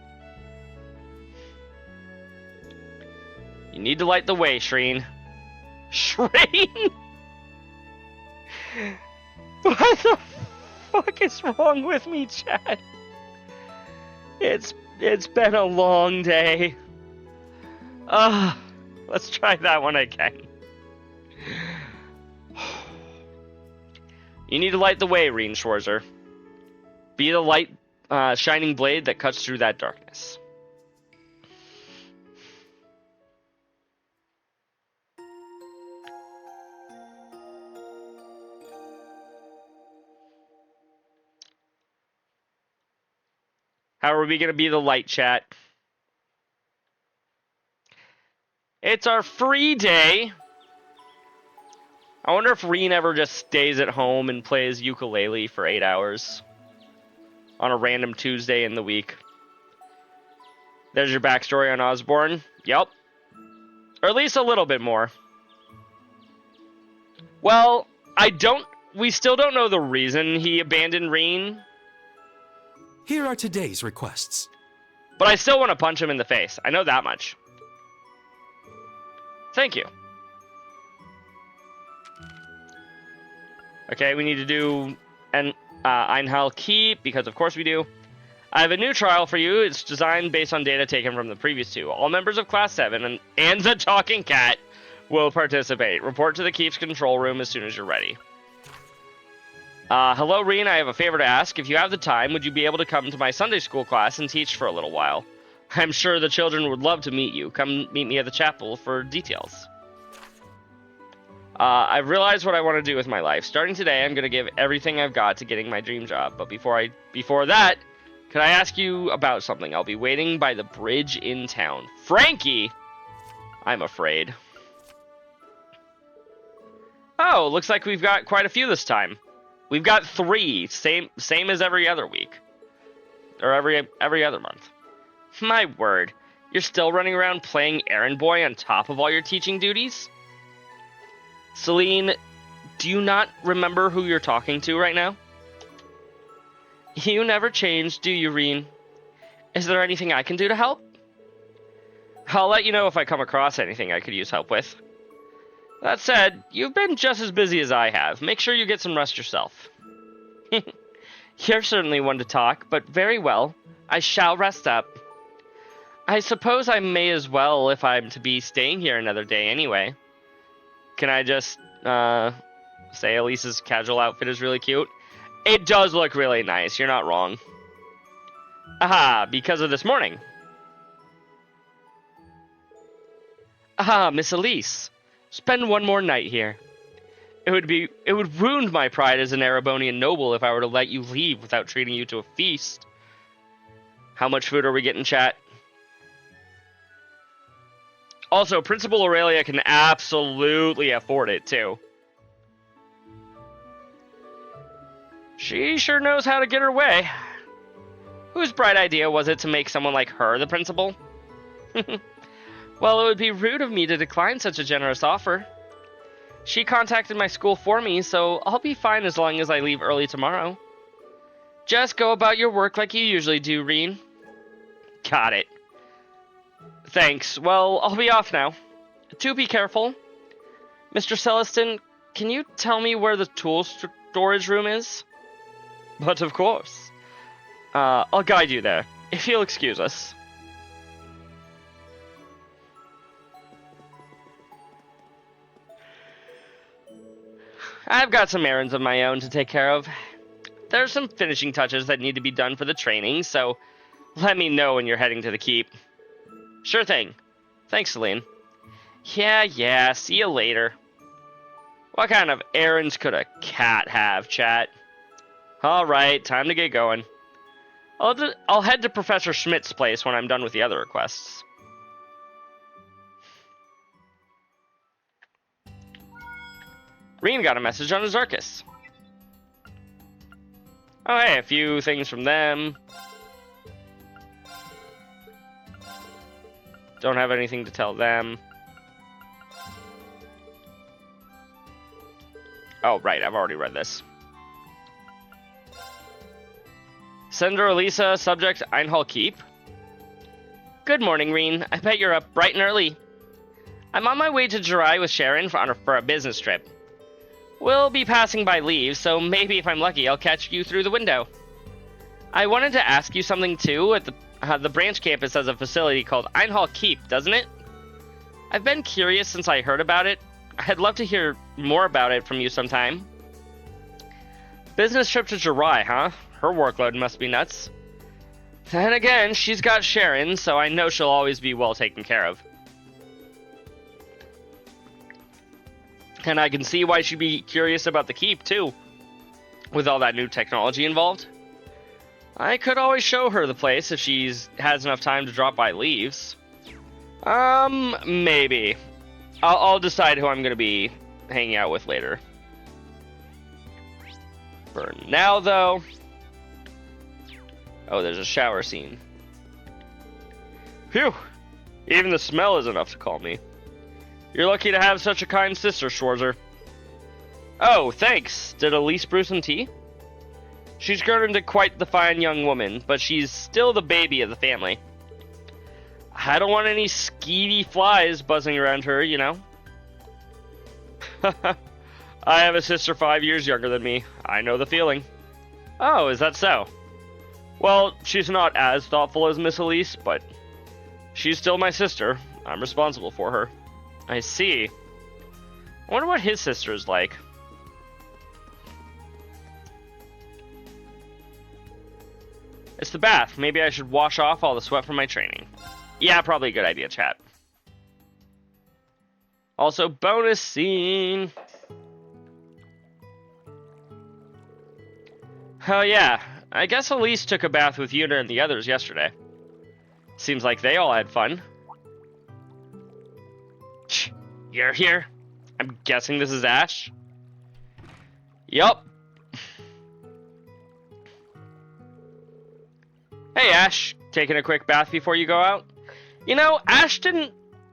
You need to light the way, Shreen. Shreen? What the fuck is wrong with me, Chad? It's been a long day. Let's try that one again. You need to light the way, Reen Schwarzer. Be the light, shining blade that cuts through that darkness. How are we going to be the light, chat? It's our free day. I wonder if Reen ever just stays at home and plays ukulele for 8 hours on a random Tuesday in the week. There's your backstory on Osborne. Yep. Or at least a little bit more. Well, we still don't know the reason he abandoned Reen. Here are today's requests. But I still want to punch him in the face. I know that much. Thank you. Okay, we need to do an Einhal Keep, because of course we do. I have a new trial for you. It's designed based on data taken from the previous two. All members of Class 7 and the Talking Cat will participate. Report to the Keep's control room as soon as you're ready. Hello, Reen. I have a favor to ask. If you have the time, would you be able to come to my Sunday school class and teach for a little while? I'm sure the children would love to meet you. Come meet me at the chapel for details. I've realized what I want to do with my life. Starting today, I'm going to give everything I've got to getting my dream job. But before that, can I ask you about something? I'll be waiting by the bridge in town. Frankie! I'm afraid. Oh, looks like we've got quite a few this time. We've got 3, same as every other week. Or every other month. My word, you're still running around playing errand boy on top of all your teaching duties? Celine, do you not remember who you're talking to right now? You never changed, do you, Reen? Is there anything I can do to help? I'll let you know if I come across anything I could use help with. That said, you've been just as busy as I have. Make sure you get some rest yourself. You're certainly one to talk, but very well. I shall rest up. I suppose I may as well if I'm to be staying here another day anyway. Can I just, say Elise's casual outfit is really cute? It does look really nice, you're not wrong. Aha, because of this morning. Aha, Miss Elise. Spend one more night here. It would ruin my pride as an Erebonian noble if I were to let you leave without treating you to a feast. How much food are we getting, chat? Also, Principal Aurelia can absolutely afford it, too. She sure knows how to get her way. Whose bright idea was it to make someone like her the principal? Well, it would be rude of me to decline such a generous offer. She contacted my school for me, so I'll be fine as long as I leave early tomorrow. Just go about your work like you usually do, Reen. Got it. Thanks. Well, I'll be off now. Do be careful. Mr. Celestin, can you tell me where the tool storage room is? But of course. I'll guide you there, if you'll excuse us. I've got some errands of my own to take care of. There's some finishing touches that need to be done for the training, so let me know when you're heading to the keep. Sure thing. Thanks, Celine. Yeah, see you later. What kind of errands could a cat have, chat? Alright, time to get going. I'll head to Professor Schmidt's place when I'm done with the other requests. Reen got a message on his Arcus. Oh hey, a few things from them. Don't have anything to tell them. Oh, right, I've already read this. Senator Elisa, subject Einhall Keep. Good morning, Reen. I bet you're up bright and early. I'm on my way to Jirai with Sharon for a business trip. We'll be passing by Leaves, so maybe if I'm lucky, I'll catch you through the window. I wanted to ask you something too. At the branch campus has a facility called Einhall Keep, doesn't it? I've been curious since I heard about it. I'd love to hear more about it from you sometime. Business trip to Jirai, huh? Her workload must be nuts. Then again, she's got Sharon, so I know she'll always be well taken care of. And I can see why she'd be curious about the keep, too. With all that new technology involved. I could always show her the place if she has enough time to drop by Leaves. Maybe. I'll decide who I'm going to be hanging out with later. For now, though... Oh, there's a shower scene. Phew! Even the smell is enough to call me. You're lucky to have such a kind sister, Schwarzer. Oh, thanks. Did Elise brew some tea? She's grown into quite the fine young woman, but she's still the baby of the family. I don't want any skeety flies buzzing around her, you know? I have a sister 5 years younger than me. I know the feeling. Oh, is that so? Well, she's not as thoughtful as Miss Elise, but she's still my sister. I'm responsible for her. I see. I wonder what his sister is like. It's the bath. Maybe I should wash off all the sweat from my training. Yeah, probably a good idea, chat. Also, bonus scene. Oh yeah, I guess Elise took a bath with Yuna and the others yesterday. Seems like they all had fun. Shh, you're here. I'm guessing this is Ash. Yup. Hey Ash, taking a quick bath before you go out? You know, Ash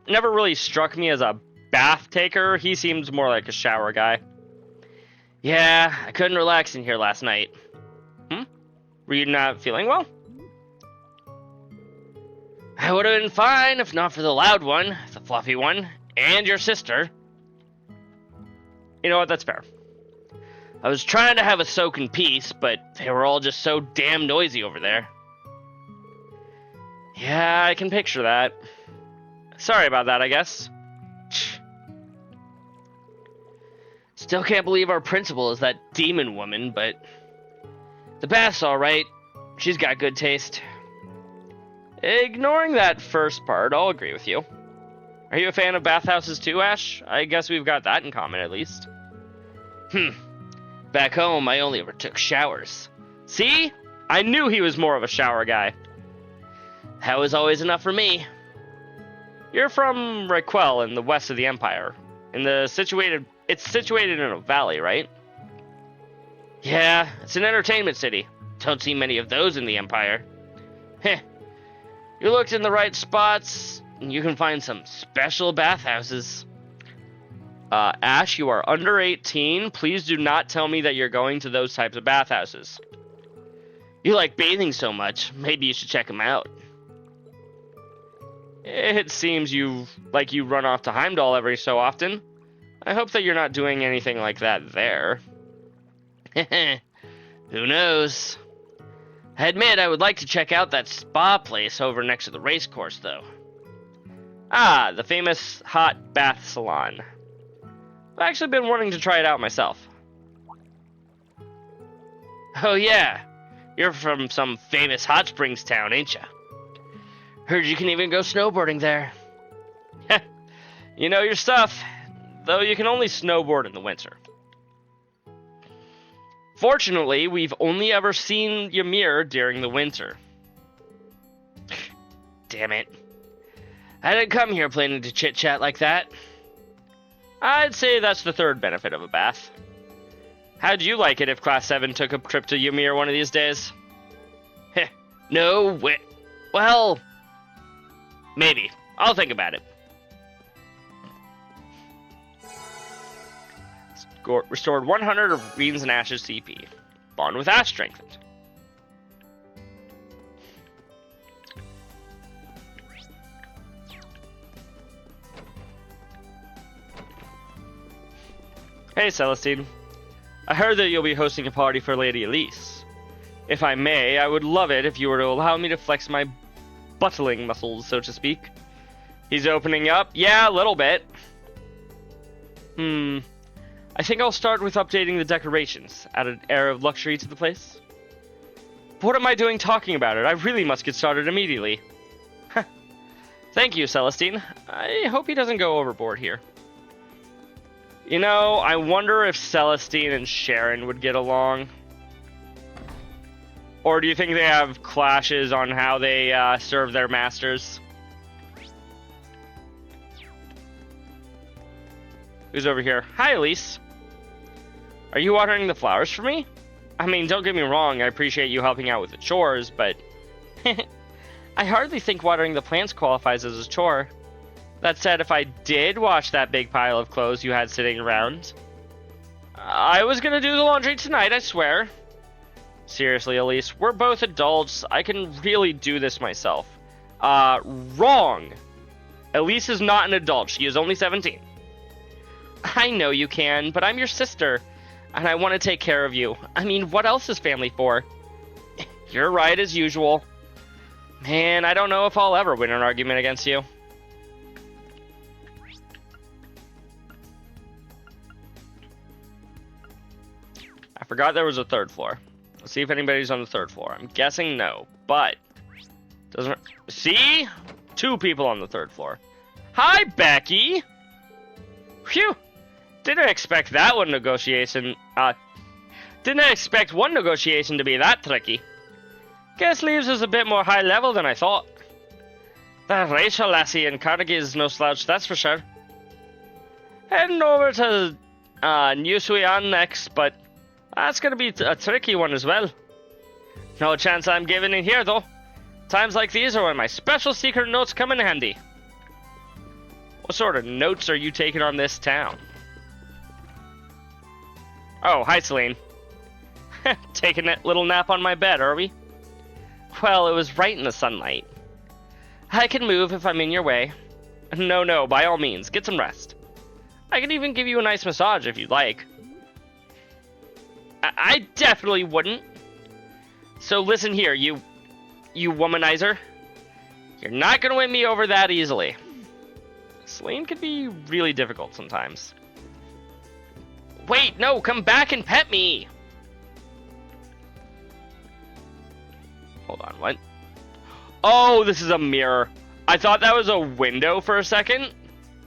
never really struck me as a bath taker. He seems more like a shower guy. Yeah, I couldn't relax in here last night. Were you not feeling well? I would have been fine if not for the loud one, the fluffy one, and your sister. You know what, that's fair. I was trying to have a soak in peace, but they were all just so damn noisy over there. Yeah, I can picture that. Sorry about that, I guess. Still can't believe our principal is that demon woman, but the bath's alright. She's got good taste. Ignoring that first part, I'll agree with you. Are you a fan of bathhouses too, Ash? I guess we've got that in common, at least. Back home, I only ever took showers. See? I knew he was more of a shower guy. That was always enough for me. You're from Raquel in the west of the Empire. It's situated in a valley, right? Yeah, it's an entertainment city. Don't see many of those in the Empire. Heh. You looked in the right spots, and you can find some special bathhouses. Ash, you are under 18. Please do not tell me that you're going to those types of bathhouses. You like bathing so much, maybe you should check them out. It seems you run off to Heimdall every so often. I hope that you're not doing anything like that there. Who knows? I admit I would like to check out that spa place over next to the race course, though. Ah, the famous hot bath salon. I've actually been wanting to try it out myself. Oh yeah, you're from some famous hot springs town, ain't ya? Heard you can even go snowboarding there. You know your stuff, though you can only snowboard in the winter. Fortunately, we've only ever seen Ymir during the winter. Damn it. I didn't come here planning to chit-chat like that. I'd say that's the third benefit of a bath. How'd you like it if Class 7 took a trip to Ymir one of these days? Heh, no way. Well, maybe. I'll think about it. Restored 100 of Green's and Ash's CP. Bond with Ash strengthened. Hey Celestine. I heard that you'll be hosting a party for Lady Elise. If I may, I would love it if you were to allow me to flex my buttling muscles, so to speak. He's opening up? Yeah, a little bit. I think I'll start with updating the decorations, add an air of luxury to the place. But what am I doing talking about it? I really must get started immediately. Thank you, Celestine. I hope he doesn't go overboard here. You know, I wonder if Celestine and Sharon would get along. Or do you think they have clashes on how they serve their masters? Who's over here? Hi, Elise. Are you watering the flowers for me? I mean, don't get me wrong, I appreciate you helping out with the chores, but I hardly think watering the plants qualifies as a chore. That said, if I did wash that big pile of clothes you had sitting around, I was gonna do the laundry tonight, I swear. Seriously, Elise, we're both adults. I can really do this myself. Wrong. Elise is not an adult. She is only 17. I know you can, but I'm your sister, and I want to take care of you. I mean, what else is family for? You're right as usual. Man, I don't know if I'll ever win an argument against you. I forgot there was a third floor. Let's see if anybody's on the third floor. I'm guessing no, but doesn't see 2 people on the third floor. Hi, Becky. Phew. Didn't expect that one negotiation. Didn't expect one negotiation to be that tricky. Guess Leaves is a bit more high level than I thought. That Rachel lassie in Carnegie is no slouch, that's for sure. Heading over to New Suyan next, but that's gonna be a tricky one as well. No chance I'm giving in here, though. Times like these are when my special secret notes come in handy. What sort of notes are you taking on this town? Oh, hi, Celine. Taking a little nap on my bed, are we? Well, it was right in the sunlight. I can move if I'm in your way. No, by all means, get some rest. I can even give you a nice massage if you'd like. I definitely wouldn't. So listen here, you womanizer. You're not gonna win me over that easily. Celine can be really difficult sometimes. Wait, no, come back and pet me! Hold on, what? Oh, this is a mirror. I thought that was a window for a second.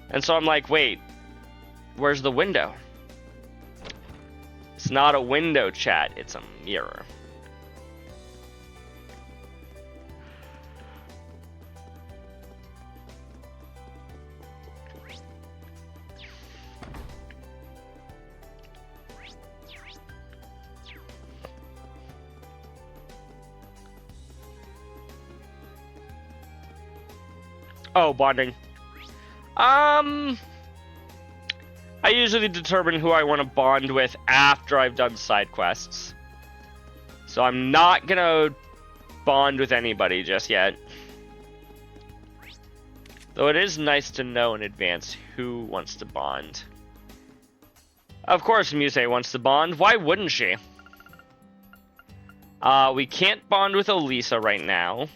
And so I'm like, wait, where's the window? It's not a window, chat, it's a mirror. Oh, bonding. I usually determine who I want to bond with after I've done side quests. So I'm not gonna bond with anybody just yet. Though it is nice to know in advance who wants to bond. Of course Muse wants to bond. Why wouldn't she? We can't bond with Elisa right now.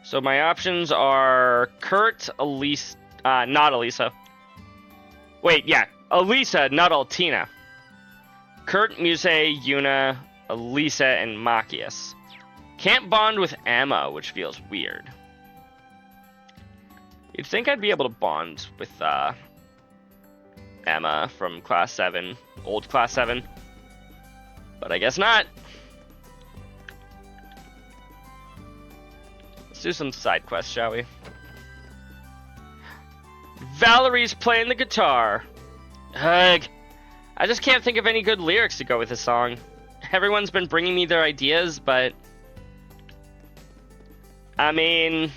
So my options are Kurt, Elisa, not Elisa. Wait, yeah, Elisa, not Altina. Kurt, Muse, Yuna, Elisa, and Machias. Can't bond with Emma, which feels weird. You'd think I'd be able to bond with Emma from Class 7, old Class 7. But I guess not. Let's do some side quests, shall we? Valerie's playing the guitar. Ugh. I just can't think of any good lyrics to go with this song. Everyone's been bringing me their ideas, but... I mean...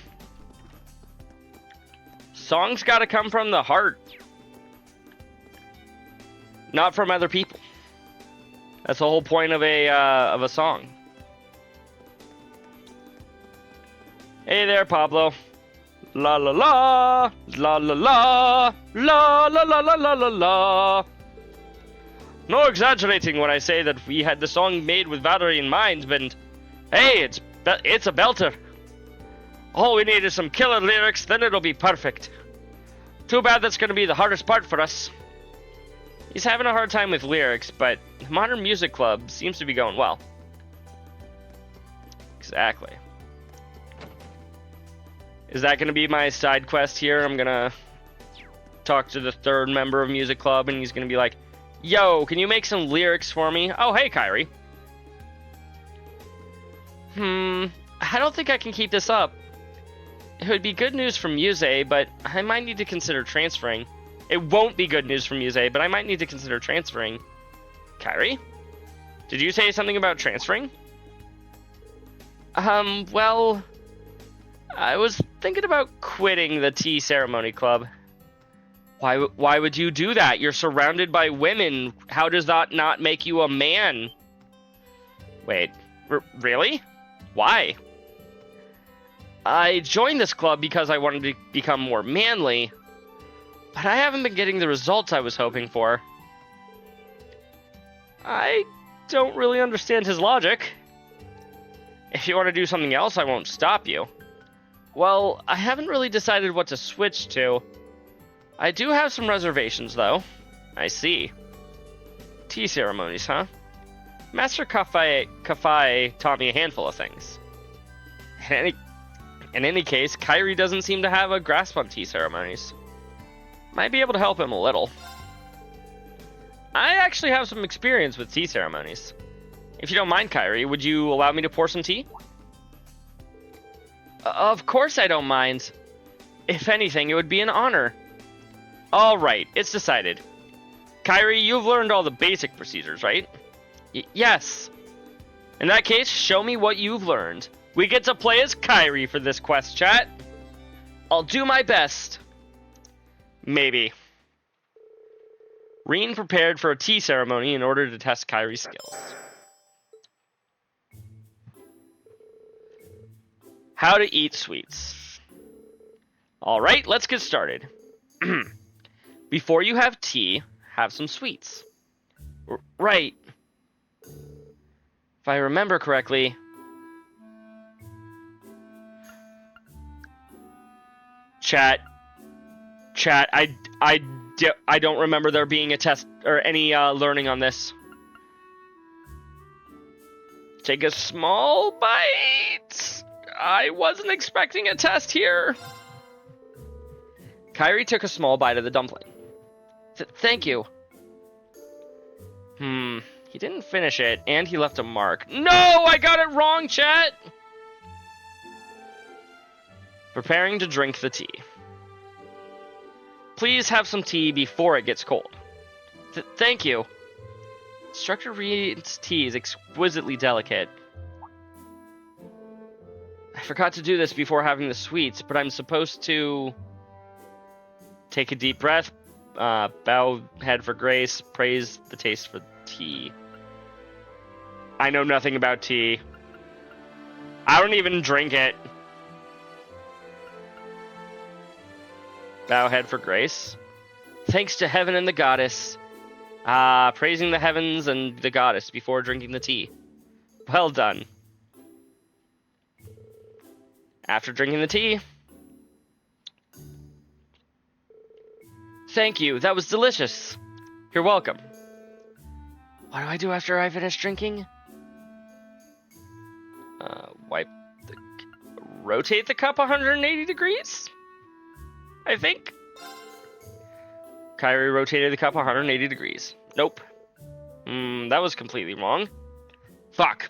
songs gotta come from the heart. Not from other people. That's the whole point of a song. Hey there, Pablo. La la la, la la la, la la la la la la la. No exaggerating when I say that we had the song made with Valerie in mind, but hey, it's a belter. All we need is some killer lyrics, then it'll be perfect. Too bad that's gonna be the hardest part for us. He's having a hard time with lyrics, but the Modern Music Club seems to be going well. Exactly. Is that going to be my side quest here? I'm going to talk to the third member of Music Club, and he's going to be like, yo, can you make some lyrics for me? Oh, hey, Kyrie. I don't think I can keep this up. It would be good news from Muse, but I might need to consider transferring. It won't be good news from Muse, but I might need to consider transferring. Kyrie? Did you say something about transferring? Well... I was thinking about quitting the tea ceremony club. Why would you do that? You're surrounded by women. How does that not make you a man? Wait, really? Why? I joined this club because I wanted to become more manly, but I haven't been getting the results I was hoping for. I don't really understand his logic. If you want to do something else, I won't stop you. Well, I haven't really decided what to switch to. I do have some reservations, though. I see. Tea ceremonies, huh? Master Kafai taught me a handful of things. In any case, Kairi doesn't seem to have a grasp on tea ceremonies. Might be able to help him a little. I actually have some experience with tea ceremonies. If you don't mind, Kairi, would you allow me to pour some tea? Of course I don't mind. If anything, it would be an honor. Alright, it's decided. Kairi, you've learned all the basic procedures, right? Yes. In that case, show me what you've learned. We get to play as Kairi for this quest, chat. I'll do my best. Maybe. Reen prepared for a tea ceremony in order to test Kairi's skills. How to eat sweets. Alright, let's get started. Before you have tea, have some sweets. Right. If I remember correctly... Chat, I don't remember there being a test or any learning on this. Take a small bite. I wasn't expecting a test here. Kairi took a small bite of the dumpling. Thank you. He didn't finish it, and he left a mark. No, I got it wrong, chat! Preparing to drink the tea. Please have some tea before it gets cold. Thank you. Instructor Reed's tea is exquisitely delicate. I forgot to do this before having the sweets, but I'm supposed to... Take a deep breath, bow head for grace, praise the taste for tea. I know nothing about tea. I don't even drink it. Bow head for grace. Thanks to heaven and the goddess. Praising the heavens and the goddess before drinking the tea. Well done. After drinking the tea. Thank you, that was delicious. You're welcome. What do I do after I finish drinking? Rotate the cup 180 degrees? I think. Kairi rotated the cup 180 degrees. Nope. That was completely wrong. Fuck.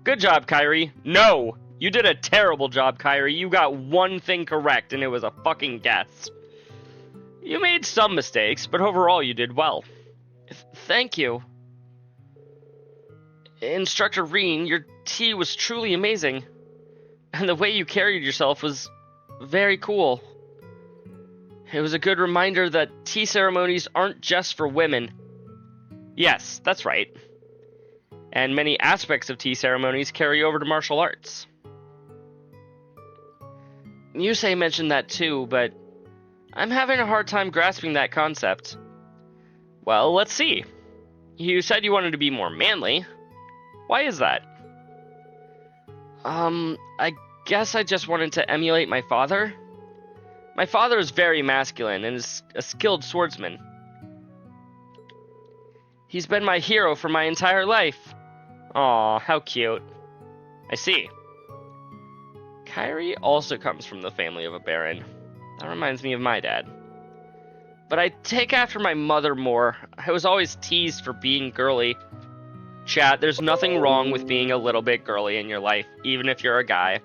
Good job, Kairi. No! You did a terrible job, Kairi. You got one thing correct, and it was a fucking guess. You made some mistakes, but overall you did well. Thank you. Instructor Reen, your tea was truly amazing. And the way you carried yourself was very cool. It was a good reminder that tea ceremonies aren't just for women. Yes, that's right. And many aspects of tea ceremonies carry over to martial arts. Yusei mentioned that too, but I'm having a hard time grasping that concept. Well, let's see. You said you wanted to be more manly. Why is that? I guess I just wanted to emulate my father. My father is very masculine and is a skilled swordsman. He's been my hero for my entire life. Aw, how cute. I see. Kairi also comes from the family of a baron. That reminds me of my dad. But I take after my mother more. I was always teased for being girly. Chat, there's nothing wrong with being a little bit girly in your life, even if you're a guy.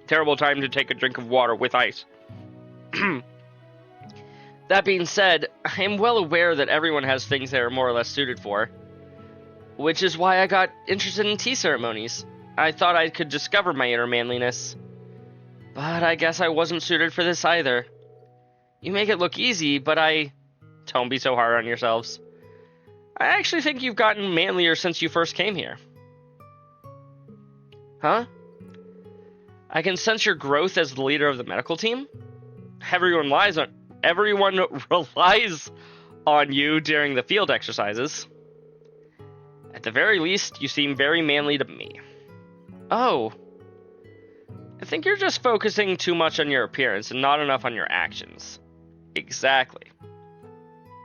Terrible time to take a drink of water with ice. That being said, I am well aware that everyone has things they are more or less suited for. Which is why I got interested in tea ceremonies. I thought I could discover my inner manliness. But I guess I wasn't suited for this either. You make it look easy, but don't be so hard on yourselves. I actually think you've gotten manlier since you first came here. Huh? I can sense your growth as the leader of the medical team. Everyone relies on you during the field exercises. At the very least, you seem very manly to me. Oh. I think you're just focusing too much on your appearance and not enough on your actions. Exactly.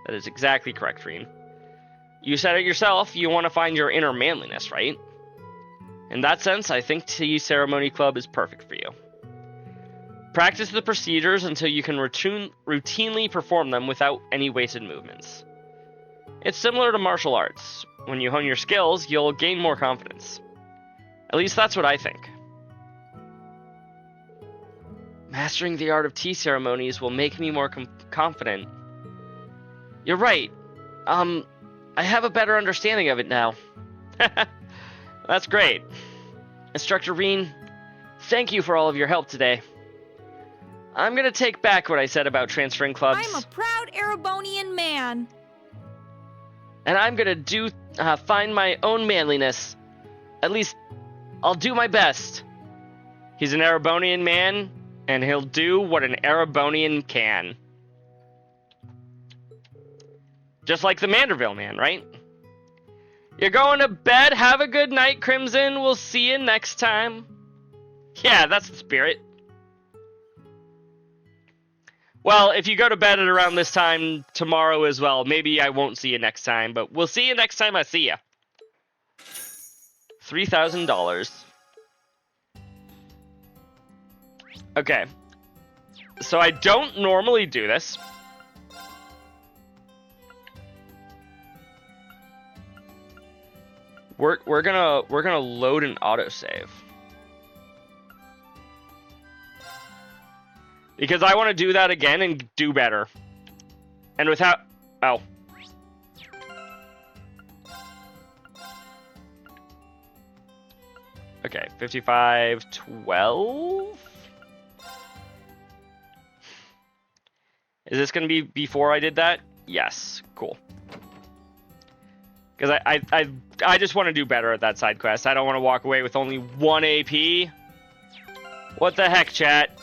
That is exactly correct, Reen. You said it yourself, you want to find your inner manliness, right? In that sense, I think Tea Ceremony Club is perfect for you. Practice the procedures until you can routinely perform them without any wasted movements. It's similar to martial arts. When you hone your skills, you'll gain more confidence. At least that's what I think. Mastering the art of tea ceremonies will make me more confident. You're right. I have a better understanding of it now. That's great. Instructor Reen, thank you for all of your help today. I'm gonna take back what I said about transferring clubs. I'm a proud Erebonian man. And I'm gonna find my own manliness. At least, I'll do my best. He's an Erebonian man, and he'll do what an Erebonian can. Just like the Manderville man, right? You're going to bed. Have a good night, Crimson. We'll see you next time. Yeah, that's the spirit. Well, if you go to bed at around this time tomorrow as well, maybe I won't see you next time, but we'll see you next time I see you. $3,000. Okay. So I don't normally do this. We're gonna load an autosave. Because I want to do that again and do better. And without... Oh. Okay, 5512? Is this going to be before I did that? Yes, cool. Because I just want to do better at that side quest. I don't want to walk away with only 1 AP. What the heck, chat?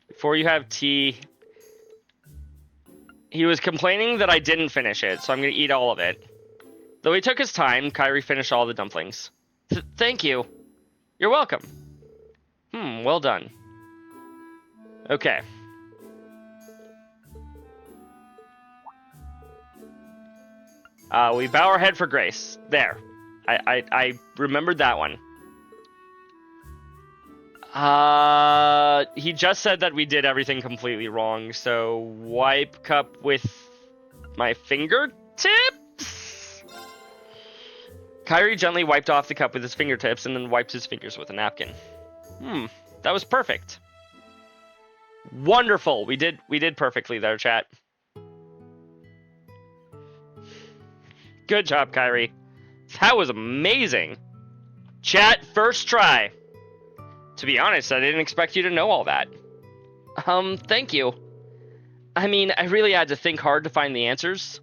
Before you have tea, he was complaining that I didn't finish it, so I'm going to eat all of it. Though he took his time, Kyrie finished all the dumplings. Thank you. You're welcome. Well done. Okay. We bow our head for grace. There. I remembered that one. He just said that we did everything completely wrong, so wipe cup with my fingertips? Kyrie gently wiped off the cup with his fingertips and then wiped his fingers with a napkin. That was perfect. Wonderful. We did perfectly there, chat. Good job, Kyrie. That was amazing. Chat, first try. To be honest, I didn't expect you to know all that. Thank you. I mean, I really had to think hard to find the answers.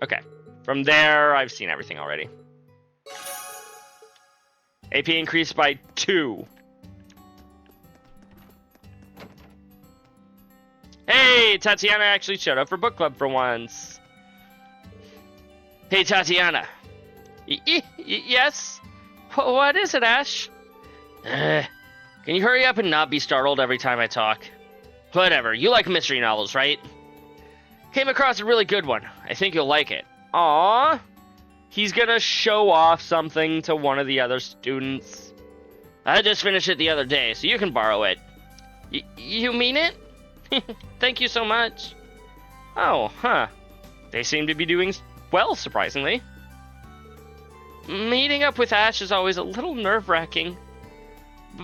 Okay. From there, I've seen everything already. AP increased by 2. Hey, Tatiana actually showed up for book club for once. Hey, Tatiana. Yes? What is it, Ash? Can you hurry up and not be startled every time I talk? Whatever, you like mystery novels, right? Came across a really good one. I think you'll like it. Aww. He's gonna show off something to one of the other students. I just finished it the other day, so you can borrow it. You mean it? Thank you so much. Oh, huh. They seem to be doing well, surprisingly. Meeting up with Ash is always a little nerve-wracking,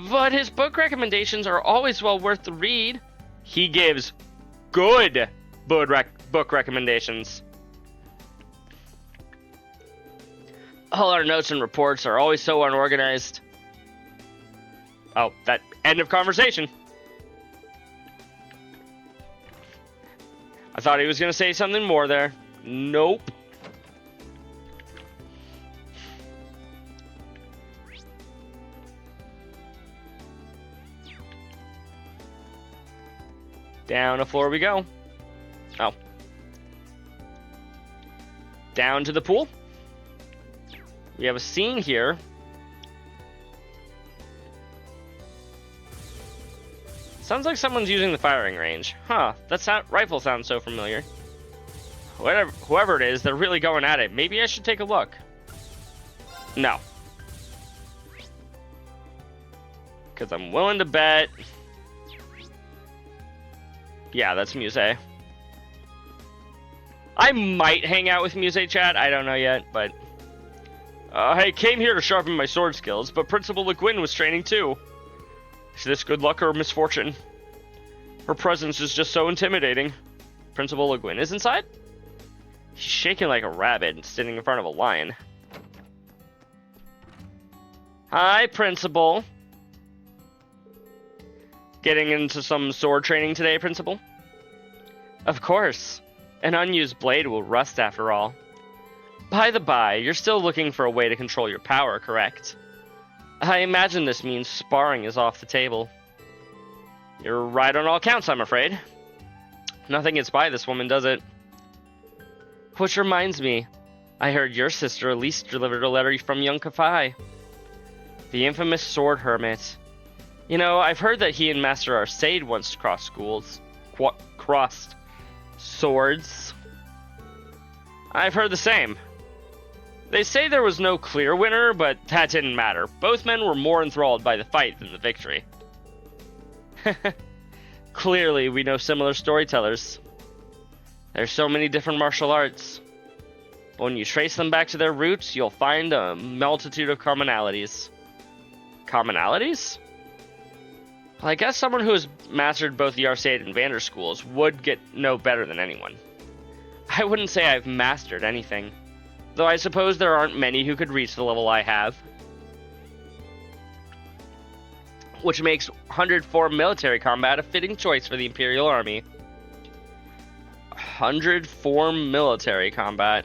but his book recommendations are always well worth the read. He gives good book recommendations. All our notes and reports are always so unorganized. Oh, that end of conversation. I thought he was going to say something more there. Nope. Down a floor we go. Oh. Down to the pool. We have a scene here. Sounds like someone's using the firing range. Huh, that rifle sounds so familiar. Whoever it is, they're really going at it. Maybe I should take a look. No. Because I'm willing to bet... Yeah, that's Muse. I might hang out with Muse chat, I don't know yet, but... I came here to sharpen my sword skills, but Principal Le Guin was training too. Is this good luck or misfortune? Her presence is just so intimidating. Principal Le Guin is inside? He's shaking like a rabbit, sitting in front of a lion. Hi, Principal. Getting into some sword training today, Principal? Of course. An unused blade will rust after all. By the by, you're still looking for a way to control your power, correct? I imagine this means sparring is off the table. You're right on all counts, I'm afraid. Nothing gets by this woman, does it? Which reminds me, I heard your sister Elise delivered a letter from young Kafai. The infamous sword hermit. You know, I've heard that he and Master Arcade once crossed swords. I've heard the same. They say there was no clear winner, but that didn't matter. Both men were more enthralled by the fight than the victory. Clearly, we know similar storytellers. There's so many different martial arts. But when you trace them back to their roots, you'll find a multitude of commonalities. Commonalities? Well, I guess someone who has mastered both the Arcade and Vander schools would know better than anyone. I wouldn't say I've mastered anything, though I suppose there aren't many who could reach the level I have. Which makes 104 military combat a fitting choice for the Imperial Army. 104 military combat.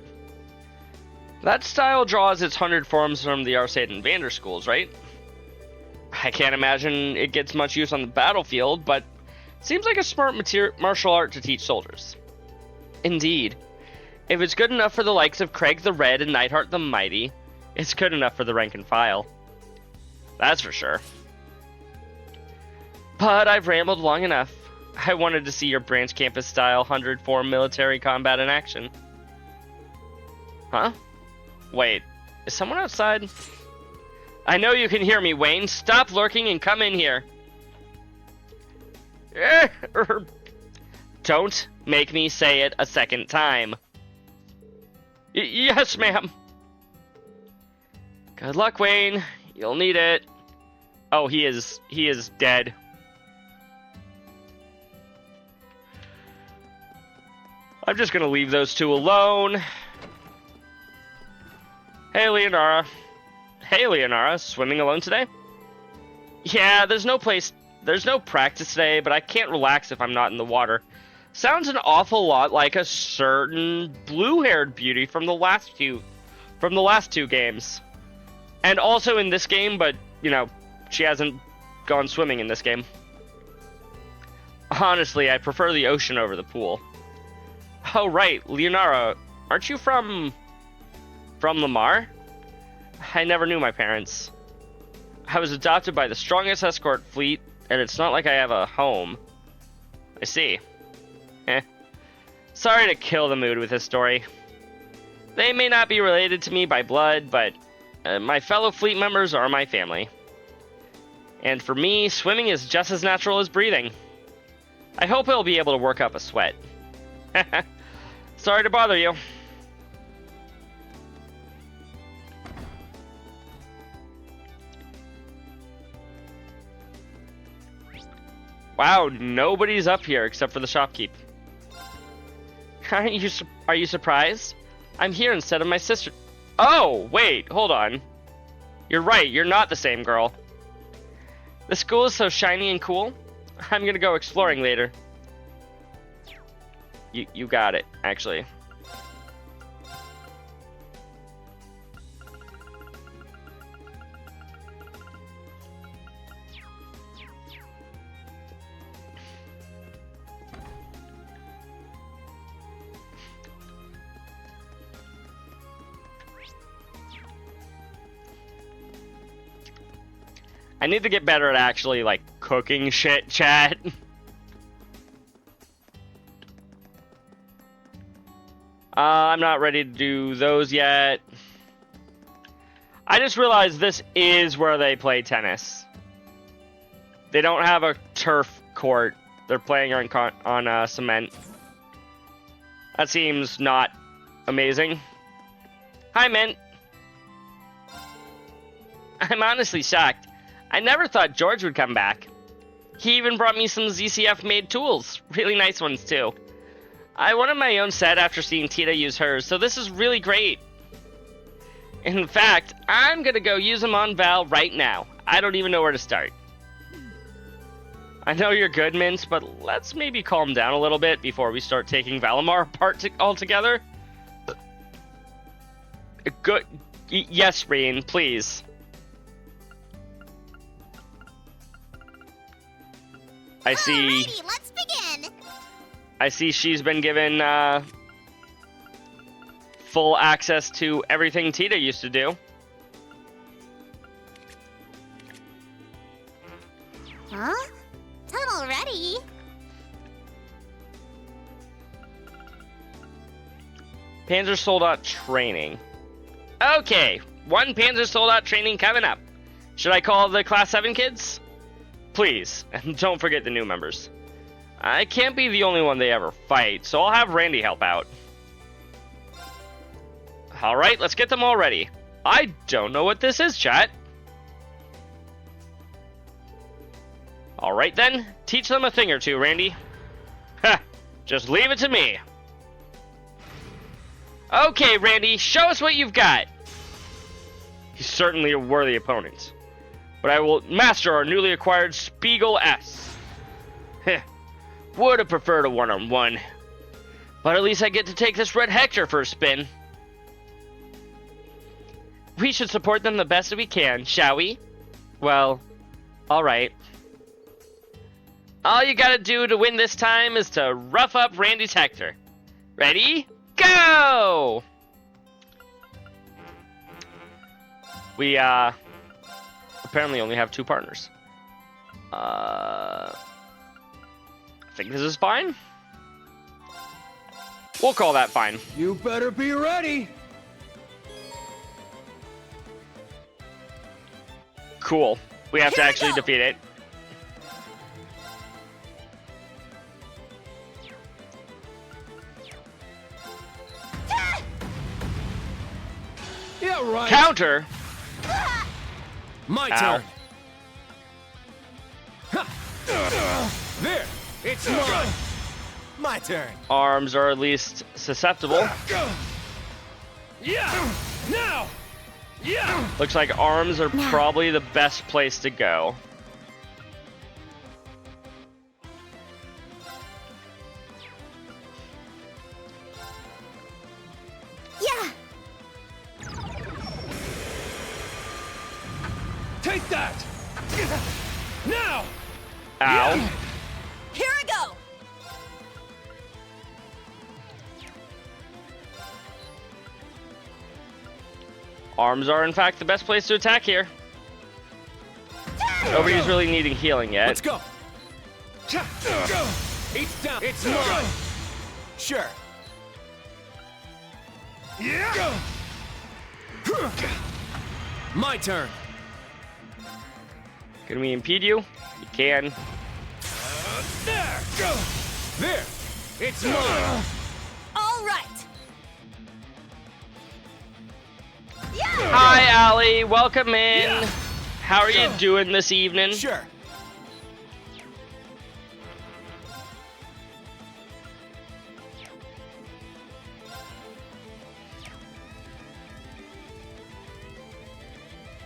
That style draws its 100 forms from the Arcade and Vander schools, right? I can't imagine it gets much use on the battlefield, but seems like a smart martial art to teach soldiers. Indeed. If it's good enough for the likes of Craig the Red and Neidhart the Mighty, it's good enough for the rank and file. That's for sure. But I've rambled long enough. I wanted to see your branch campus style 104 military combat in action. Huh? Wait, is someone outside? I know you can hear me, Wayne. Stop lurking and come in here. Don't make me say it a second time. Yes, ma'am. Good luck, Wayne. You'll need it. Oh, he is dead. I'm just gonna leave those two alone. Hey, Leonara. Hey, Leonara. Swimming alone today? Yeah, there's no practice today, but I can't relax if I'm not in the water. Sounds an awful lot like a certain blue-haired beauty from the last two games. And also in this game, but, you know, she hasn't gone swimming in this game. Honestly, I prefer the ocean over the pool. Oh, right, Leonara, aren't you from Lamar? I never knew my parents. I was adopted by the strongest escort fleet, and it's not like I have a home. I see. Sorry to kill the mood with this story. They may not be related to me by blood, but my fellow fleet members are my family. And for me, swimming is just as natural as breathing. I hope he'll be able to work up a sweat. Sorry to bother you. Wow, nobody's up here except for the shopkeep. Are you surprised? I'm here instead of my sister. Oh, wait, hold on. You're right, you're not the same girl. The school is so shiny and cool. I'm gonna go exploring later. You got it, actually. I need to get better at actually, like, cooking shit, chat. I'm not ready to do those yet. I just realized this is where they play tennis. They don't have a turf court. They're playing on cement. That seems not amazing. Hi, Mint. I'm honestly shocked. I never thought George would come back. He even brought me some ZCF-made tools. Really nice ones, too. I wanted my own set after seeing Tita use hers, so this is really great. In fact, I'm gonna go use them on Val right now. I don't even know where to start. I know you're good, Mince, but let's maybe calm down a little bit before we start taking Valimar apart altogether. Good. Yes, Reen, please. I see. Alrighty, let's begin. I see she's been given full access to everything Tita used to do. Huh? Tunnel ready? Panzer Soldat training. Okay, one Panzer Soldat training coming up. Should I call the Class 7 kids? Please, and don't forget the new members. I can't be the only one they ever fight, so I'll have Randy help out. Alright, let's get them all ready. I don't know what this is, chat. Alright then, teach them a thing or two, Randy. Ha! Just leave it to me. Okay, Randy, show us what you've got. He's certainly a worthy opponent. But I will master our newly acquired Spiegel S. Heh. Would have preferred a one-on-one. But at least I get to take this Red Hector for a spin. We should support them the best that we can, shall we? Well, alright. All you gotta do to win this time is to rough up Randy's Hector. Ready? Go! We, apparently only have 2 partners. I think this is fine. We'll call that fine. You better be ready. Cool. We have to actually defeat it. Yeah, right. Counter? My Ow. turn. There. It's mine. My turn. Arms are at least susceptible. Yeah. Now. Yeah. Looks like arms are probably the best place to go. Yeah. Take that. Now. Ow. Here I go! Arms are in fact the best place to attack here. Nobody's really needing healing yet. Let's go. It's down. It's mine. Sure. Yeah. My turn. Can we impede you? You can. There. There. It's mine. All right! Yeah! Hi, Allie. Welcome in. Yeah. How are you doing this evening? Sure.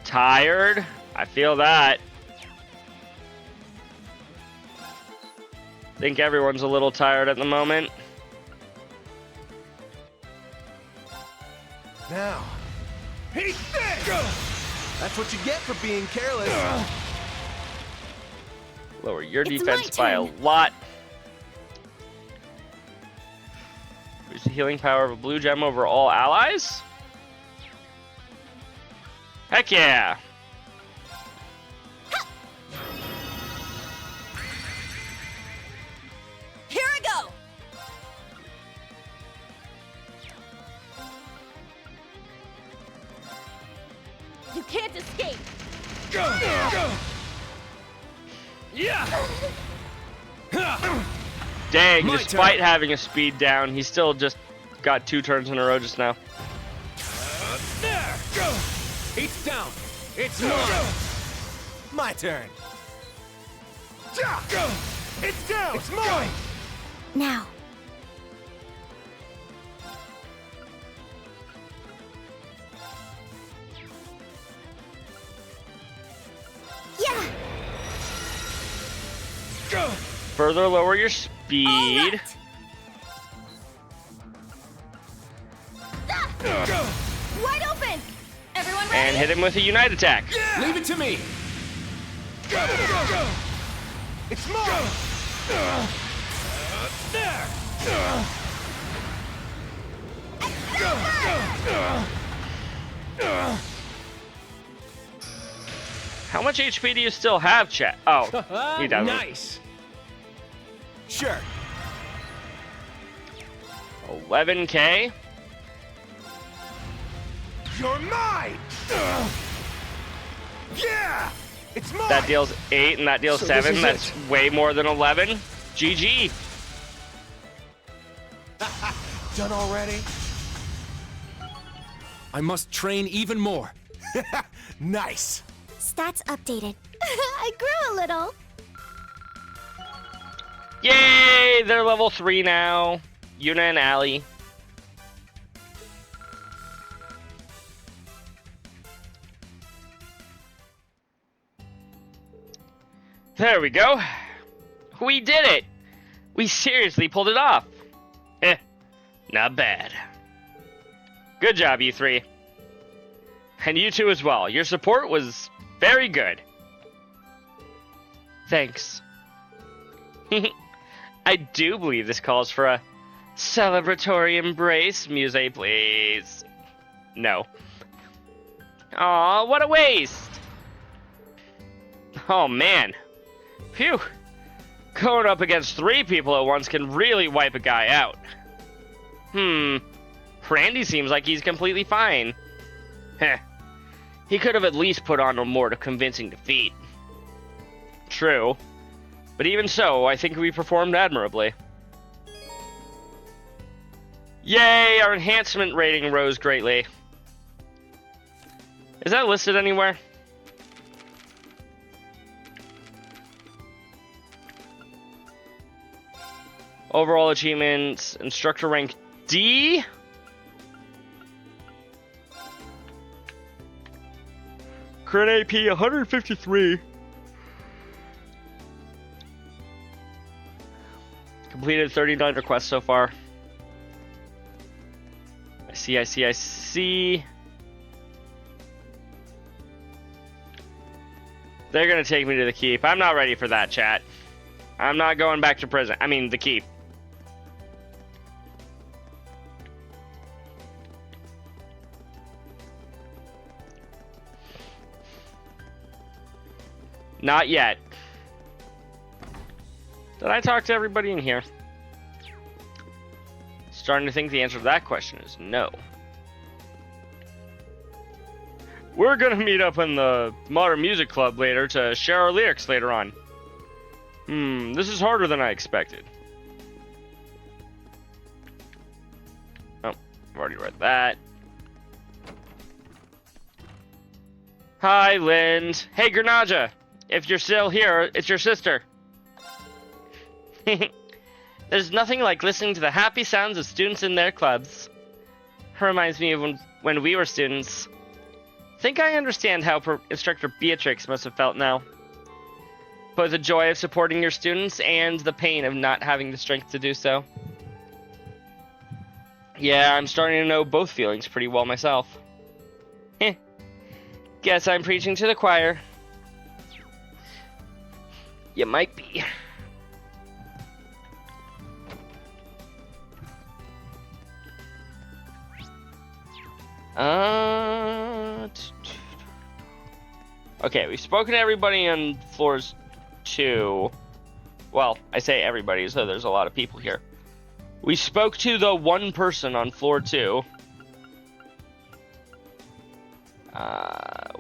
Tired? I feel that. Think everyone's a little tired at the moment. Now. He's there! That's what you get for being careless. Lower your It's defense my by a turn. lot. Boost the healing power of a blue gem over all allies? Heck yeah! Here I go! You can't escape! Dang, My despite turn. having a speed down, he still just got 2 turns in a row just now. There! It's down! It's mine! My turn. It's down! It's mine! Now. Yeah! Further lower your speed. All right. Wide open! Everyone ready? And hit him with a Unite attack. Leave it to me! It's mine. There! How much HP do you still have, chat? Oh, he doesn't. Nice! Sure. 11k. You're mine. Yeah. It's mine. That deals 8 and that deals So this 7. is That's it. way more than 11. GG. Done already? I must train even more. Nice. Stats updated. I grew a little. Yay! They're level 3 now. Yuna and Allie. There we go. We did it! We seriously pulled it off. Eh, not bad. Good job, you three. And you two as well. Your support was very good. Thanks. I do believe this calls for a celebratory embrace, Muse, please. No. Aw, what a waste! Oh man. Phew. Going up against 3 people at once can really wipe a guy out. Randy seems like he's completely fine. Heh. He could have at least put on a more convincing defeat. True. But even so, I think we performed admirably. Yay! Our enhancement rating rose greatly. Is that listed anywhere? Overall achievements, instructor rank D. Current AP 153. Completed 39 requests so far. I see. They're gonna take me to the keep. I'm not ready for that, chat. I'm not going back to prison. I mean, the keep. Not yet. Did I talk to everybody in here? Starting to think the answer to that question is no. We're gonna meet up in the Modern Music Club later to share our lyrics later on. This is harder than I expected. Oh, I've already read that. Hi, Lind. Hey, Grenaja. If you're still here, it's your sister. There's nothing like listening to the happy sounds of students in their clubs. Reminds me of when we were students. think I understand how Instructor Beatrix must have felt now. Both the joy of supporting your students and the pain of not having the strength to do so. Yeah, I'm starting to know both feelings pretty well myself. Heh. Guess I'm preaching to the choir. You might be. Okay, we've spoken to everybody on floors 2. Well, I say everybody, so there's a lot of people here. We spoke to the one person on floor 2.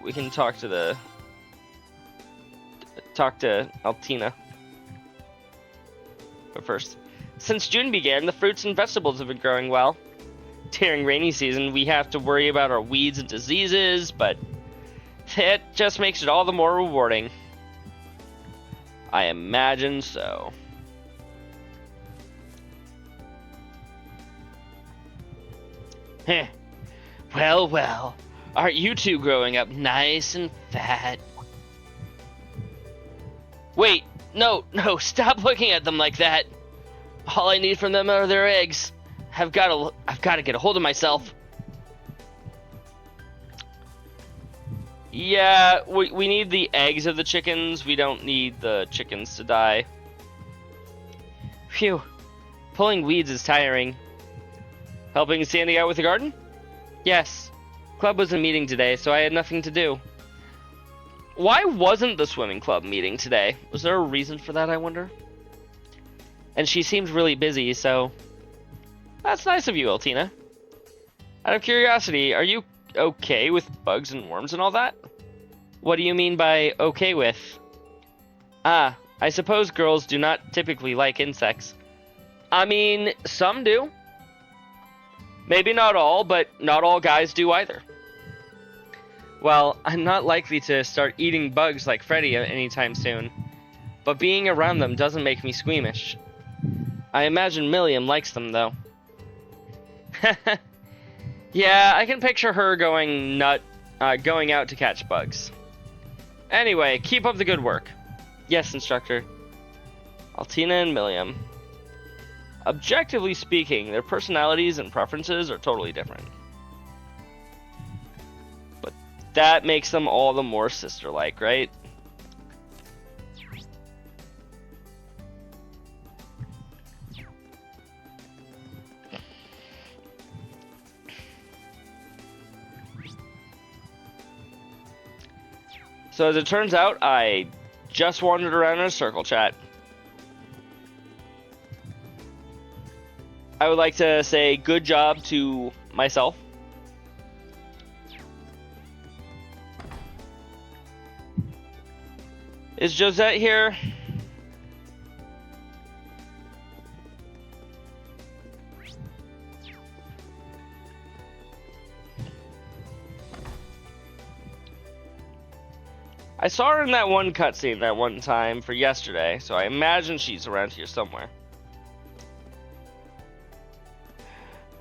We can talk to Altina. But first, since June began, the fruits and vegetables have been growing well. During rainy season, we have to worry about our weeds and diseases, but it just makes it all the more rewarding. I imagine so. Heh. Well, well. Aren't you two growing up nice and fat? Wait, no, stop looking at them like that. All I need from them are their eggs. I've got to get a hold of myself. Yeah, we need the eggs of the chickens. We don't need the chickens to die. Phew. Pulling weeds is tiring. Helping Sandy out with the garden? Yes. Club was in meeting today, so I had nothing to do. Why wasn't the swimming club meeting today? Was there a reason for that, I wonder? And she seemed really busy, so... That's nice of you, Altina. Out of curiosity, are you okay with bugs and worms and all that? What do you mean by okay with? Ah, I suppose girls do not typically like insects. I mean, some do. Maybe not all, but not all guys do either. Well, I'm not likely to start eating bugs like Freddy anytime soon, but being around them doesn't make me squeamish. I imagine Milliam likes them, though. Yeah, I can picture her going out to catch bugs. Anyway, keep up the good work. Yes, instructor. Altina and Milliam. Objectively speaking, their personalities and preferences are totally different. But that makes them all the more sister-like, right? So as it turns out, I just wandered around in a circle chat. I would like to say good job to myself. Is Josette here? I saw her in that one cutscene that one time for yesterday, so I imagine she's around here somewhere.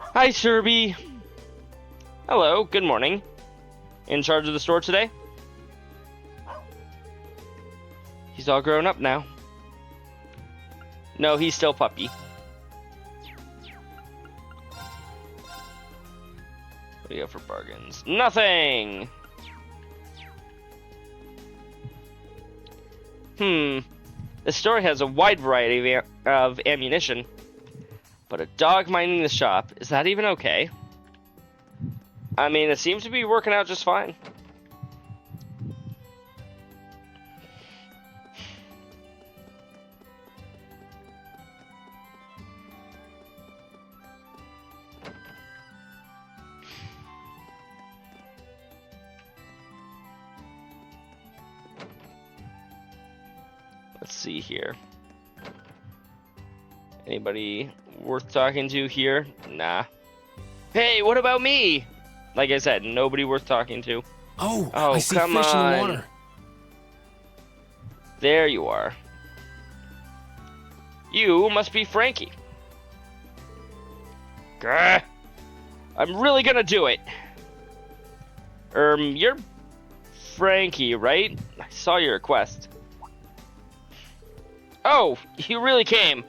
Hi, Serby. Hello, good morning. In charge of the store today? He's all grown up now. No, he's still puppy. What do you got for bargains? Nothing! The store has a wide variety of ammunition. But a dog minding the shop, is that even okay? I mean, it seems to be working out just fine. Let's see here. Anybody worth talking to here? Nah. Hey, what about me? Like I said, nobody worth talking to. Oh, Oh, I see come fish in on. the water. There you are. You must be Frankie. Grr. I'm really gonna do it. You're Frankie, right? I saw your request. Oh, you really came.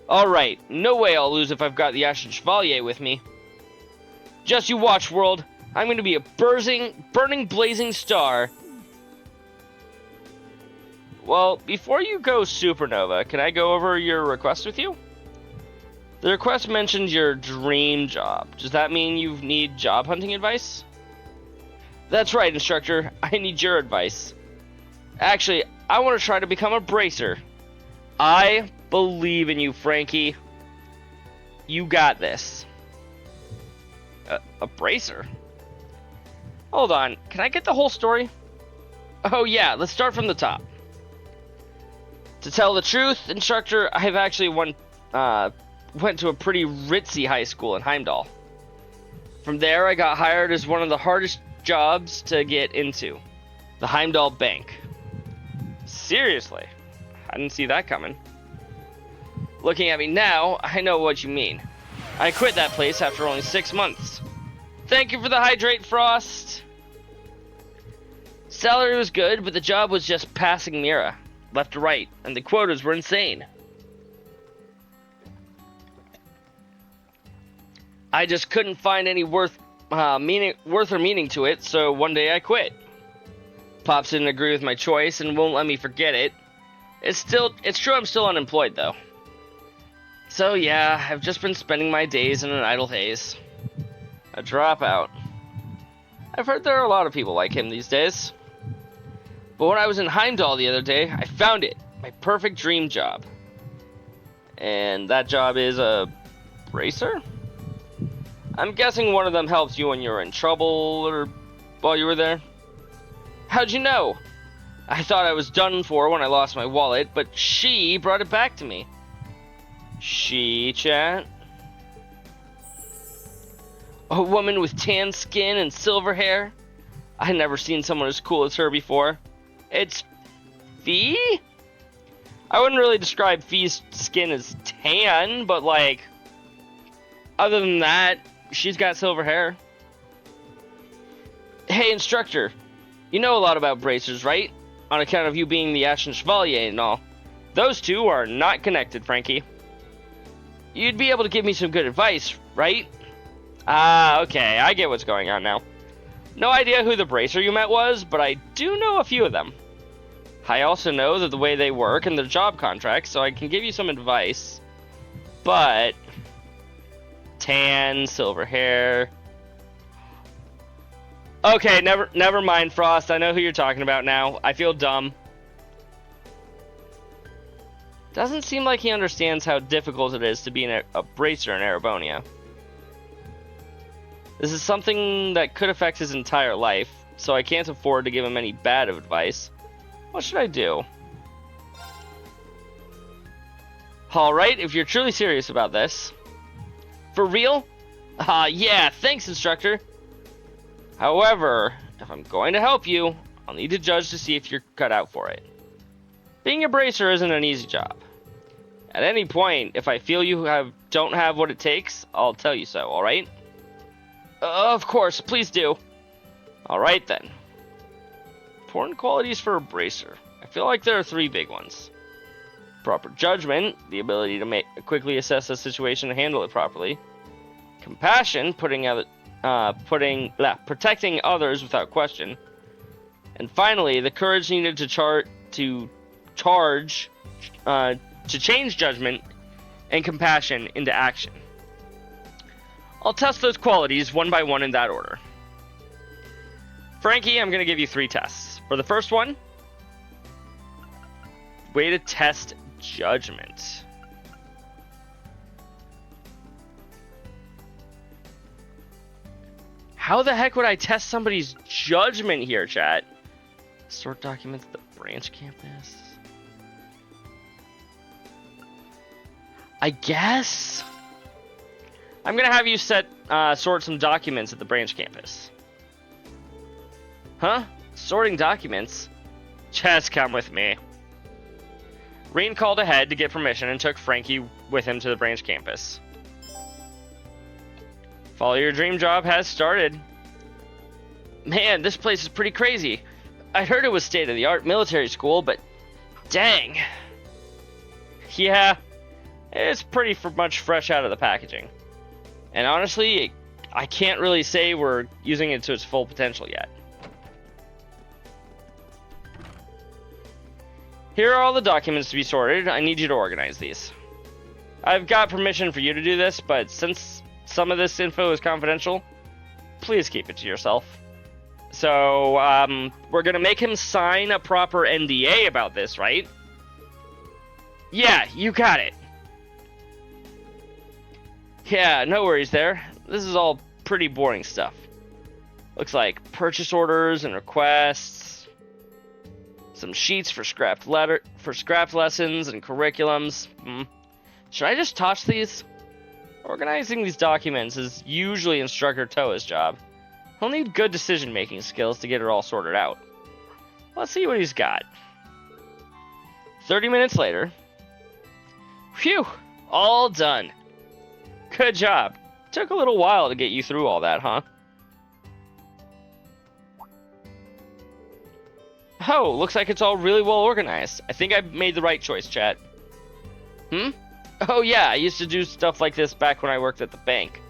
Alright, no way I'll lose if I've got the Ashen Chevalier with me. Just you watch, world. I'm going to be a burning, blazing star. Well, before you go supernova, can I go over your request with you? The request mentions your dream job. Does that mean you need job hunting advice? That's right, instructor. I need your advice. Actually, I want to try to become a bracer. I believe in you, Frankie. You got this. A bracer? Hold on. Can I get the whole story? Oh yeah, let's start from the top. To tell the truth, instructor, I've actually went to a pretty ritzy high school in Heimdall. From there, I got hired as one of the hardest jobs to get into, the Heimdall Bank. Seriously, I didn't see that coming. Looking at me now, I know what you mean. I quit that place after only 6 months. Thank you for the hydrate, Frost. Salary was good, but the job was just passing Mira, left to right, and the quotas were insane. I just couldn't find any worth or meaning to it, so one day I quit. Pops didn't agree with my choice and won't let me forget it. It's true I'm still unemployed though. So yeah, I've just been spending my days in an idle haze. A dropout. I've heard there are a lot of people like him these days. But when I was in Heimdall the other day, I found it. My perfect dream job. And that job is a bracer? I'm guessing one of them helps you when you're in trouble or while you were there. How'd you know? I thought I was done for when I lost my wallet, but she brought it back to me. She, chat? A woman with tan skin and silver hair? I'd never seen someone as cool as her before. It's Fee? I wouldn't really describe Fee's skin as tan, but like, other than that, she's got silver hair. Hey, instructor. You know a lot about bracers, right? On account of you being the Ashen Chevalier and all. Those two are not connected, Frankie. You'd be able to give me some good advice, right? Ah, okay, I get what's going on now. No idea who the bracer you met was, but I do know a few of them. I also know that the way they work and their job contracts, so I can give you some advice. But tan, silver hair. Okay, never mind, Frost. I know who you're talking about now. I feel dumb. Doesn't seem like he understands how difficult it is to be a bracer in Erebonia. This is something that could affect his entire life, so I can't afford to give him any bad advice. What should I do? Alright, if you're truly serious about this. For real? Yeah, thanks, instructor. However, if I'm going to help you, I'll need to judge to see if you're cut out for it. Being a bracer isn't an easy job. At any point, if I feel you don't have what it takes, I'll tell you so, alright? Of course, please do. Alright then. Important qualities for a bracer. I feel like there are 3 big ones. Proper judgment, the ability to quickly assess a situation and handle it properly. Compassion, protecting others without question. And finally, the courage needed to change judgment and compassion into action. I'll test those qualities one by one in that order. Frankie, I'm going to give you 3 tests. For the first one, way to test judgment. How the heck would I test somebody's judgment here, chat? Sort documents at the branch campus. I guess I'm gonna have you sort some documents at the branch campus. Huh? Sorting documents? Just come with me. Reen called ahead to get permission and took Frankie with him to the branch campus. Follow your dream job has started. Man, this place is pretty crazy. I heard it was state-of-the-art military school, but dang. Yeah, it's pretty much fresh out of the packaging. And honestly, I can't really say we're using it to its full potential yet. Here are all the documents to be sorted. I need you to organize these. I've got permission for you to do this, but since some of this info is confidential, please keep it to yourself. So, we're gonna make him sign a proper NDA about this, right? Yeah, you got it. Yeah, no worries there. This is all pretty boring stuff. Looks like purchase orders and requests, some sheets for scrapped lessons and curriculums. Should I just toss these? Organizing these documents is usually Instructor Toa's job. He'll need good decision-making skills to get it all sorted out. Let's see what he's got. 30 minutes later. Phew! All done. Good job. Took a little while to get you through all that, huh? Oh, looks like it's all really well organized. I think I made the right choice, chat. Oh yeah, I used to do stuff like this back when I worked at the bank.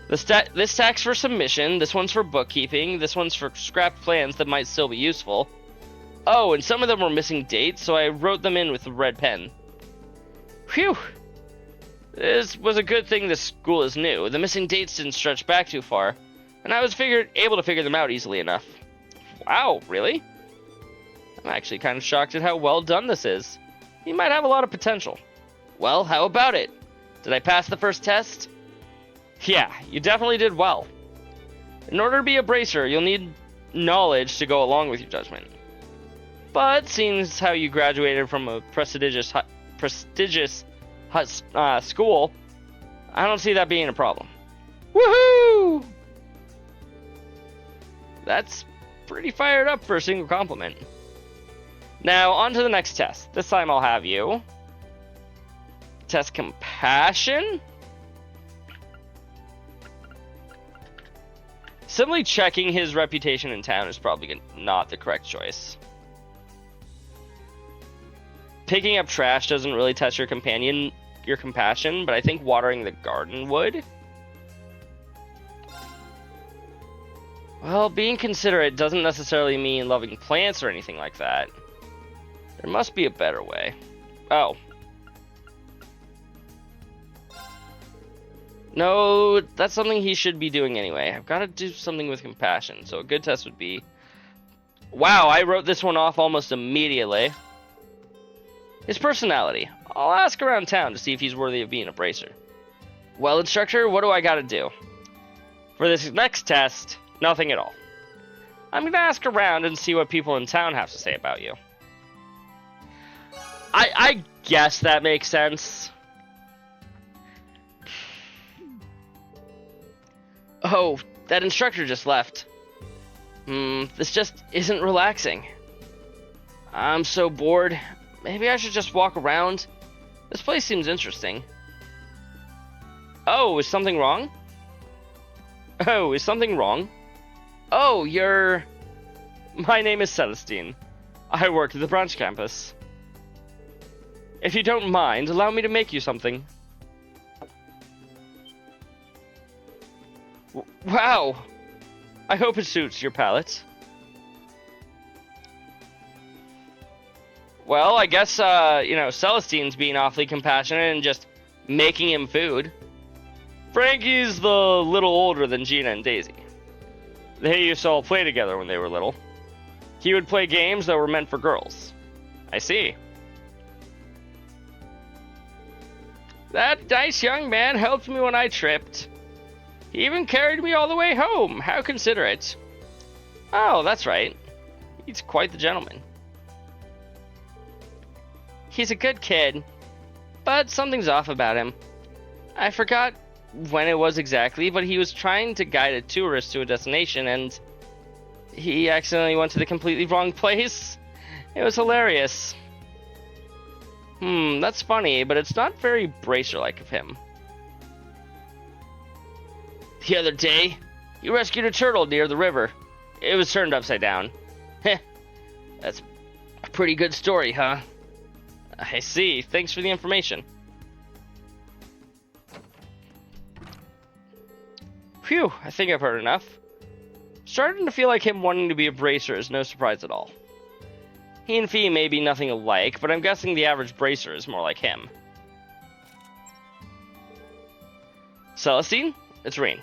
This stack's for submission, this one's for bookkeeping, this one's for scrapped plans that might still be useful. Oh, and some of them were missing dates, so I wrote them in with a red pen. Phew! This was a good thing this school is new. The missing dates didn't stretch back too far, and I was able to figure them out easily enough. Wow, really? I'm actually kind of shocked at how well done this is. He might have a lot of potential. Well, how about it? Did I pass the first test? Yeah, you definitely did well. In order to be a bracer, you'll need knowledge to go along with your judgment. But seeing as how you graduated from a prestigious school, I don't see that being a problem. Woohoo! That's pretty fired up for a single compliment. Now, on to the next test. This time I'll have you test compassion. Simply checking his reputation in town is probably not the correct choice. Picking up trash doesn't really test your compassion, but I think watering the garden would. Well, being considerate doesn't necessarily mean loving plants or anything like that. There must be a better way. Oh. No, that's something he should be doing anyway. I've got to do something with compassion, so a good test would be... Wow, I wrote this one off almost immediately. His personality. I'll ask around town to see if he's worthy of being a bracer. Well, instructor, what do I got to do? For this next test, nothing at all. I'm going to ask around and see what people in town have to say about you. I guess that makes sense. Oh, that instructor just left. This just isn't relaxing. I'm so bored. Maybe I should just walk around. This place seems interesting. Oh, is something wrong? Oh, is something wrong? Oh, you're... My name is Celestine. I work at the branch campus. If you don't mind, allow me to make you something. Wow! I hope it suits your palate. Well, I guess, Celestine's being awfully compassionate and just making him food. Frankie's the little older than Gina and Daisy. They used to all play together when they were little. He would play games that were meant for girls. I see. That nice young man helped me when I tripped. He even carried me all the way home. How considerate. Oh, that's right. He's quite the gentleman. He's a good kid, but something's off about him. I forgot when it was exactly, but he was trying to guide a tourist to a destination, and he accidentally went to the completely wrong place. It was hilarious. That's funny, but it's not very bracer-like of him. The other day, he rescued a turtle near the river. It was turned upside down. Heh. That's a pretty good story, huh? I see. Thanks for the information. Phew, I think I've heard enough. Starting to feel like him wanting to be a bracer is no surprise at all. He and Fee may be nothing alike, but I'm guessing the average bracer is more like him. Celestine? It's Rean.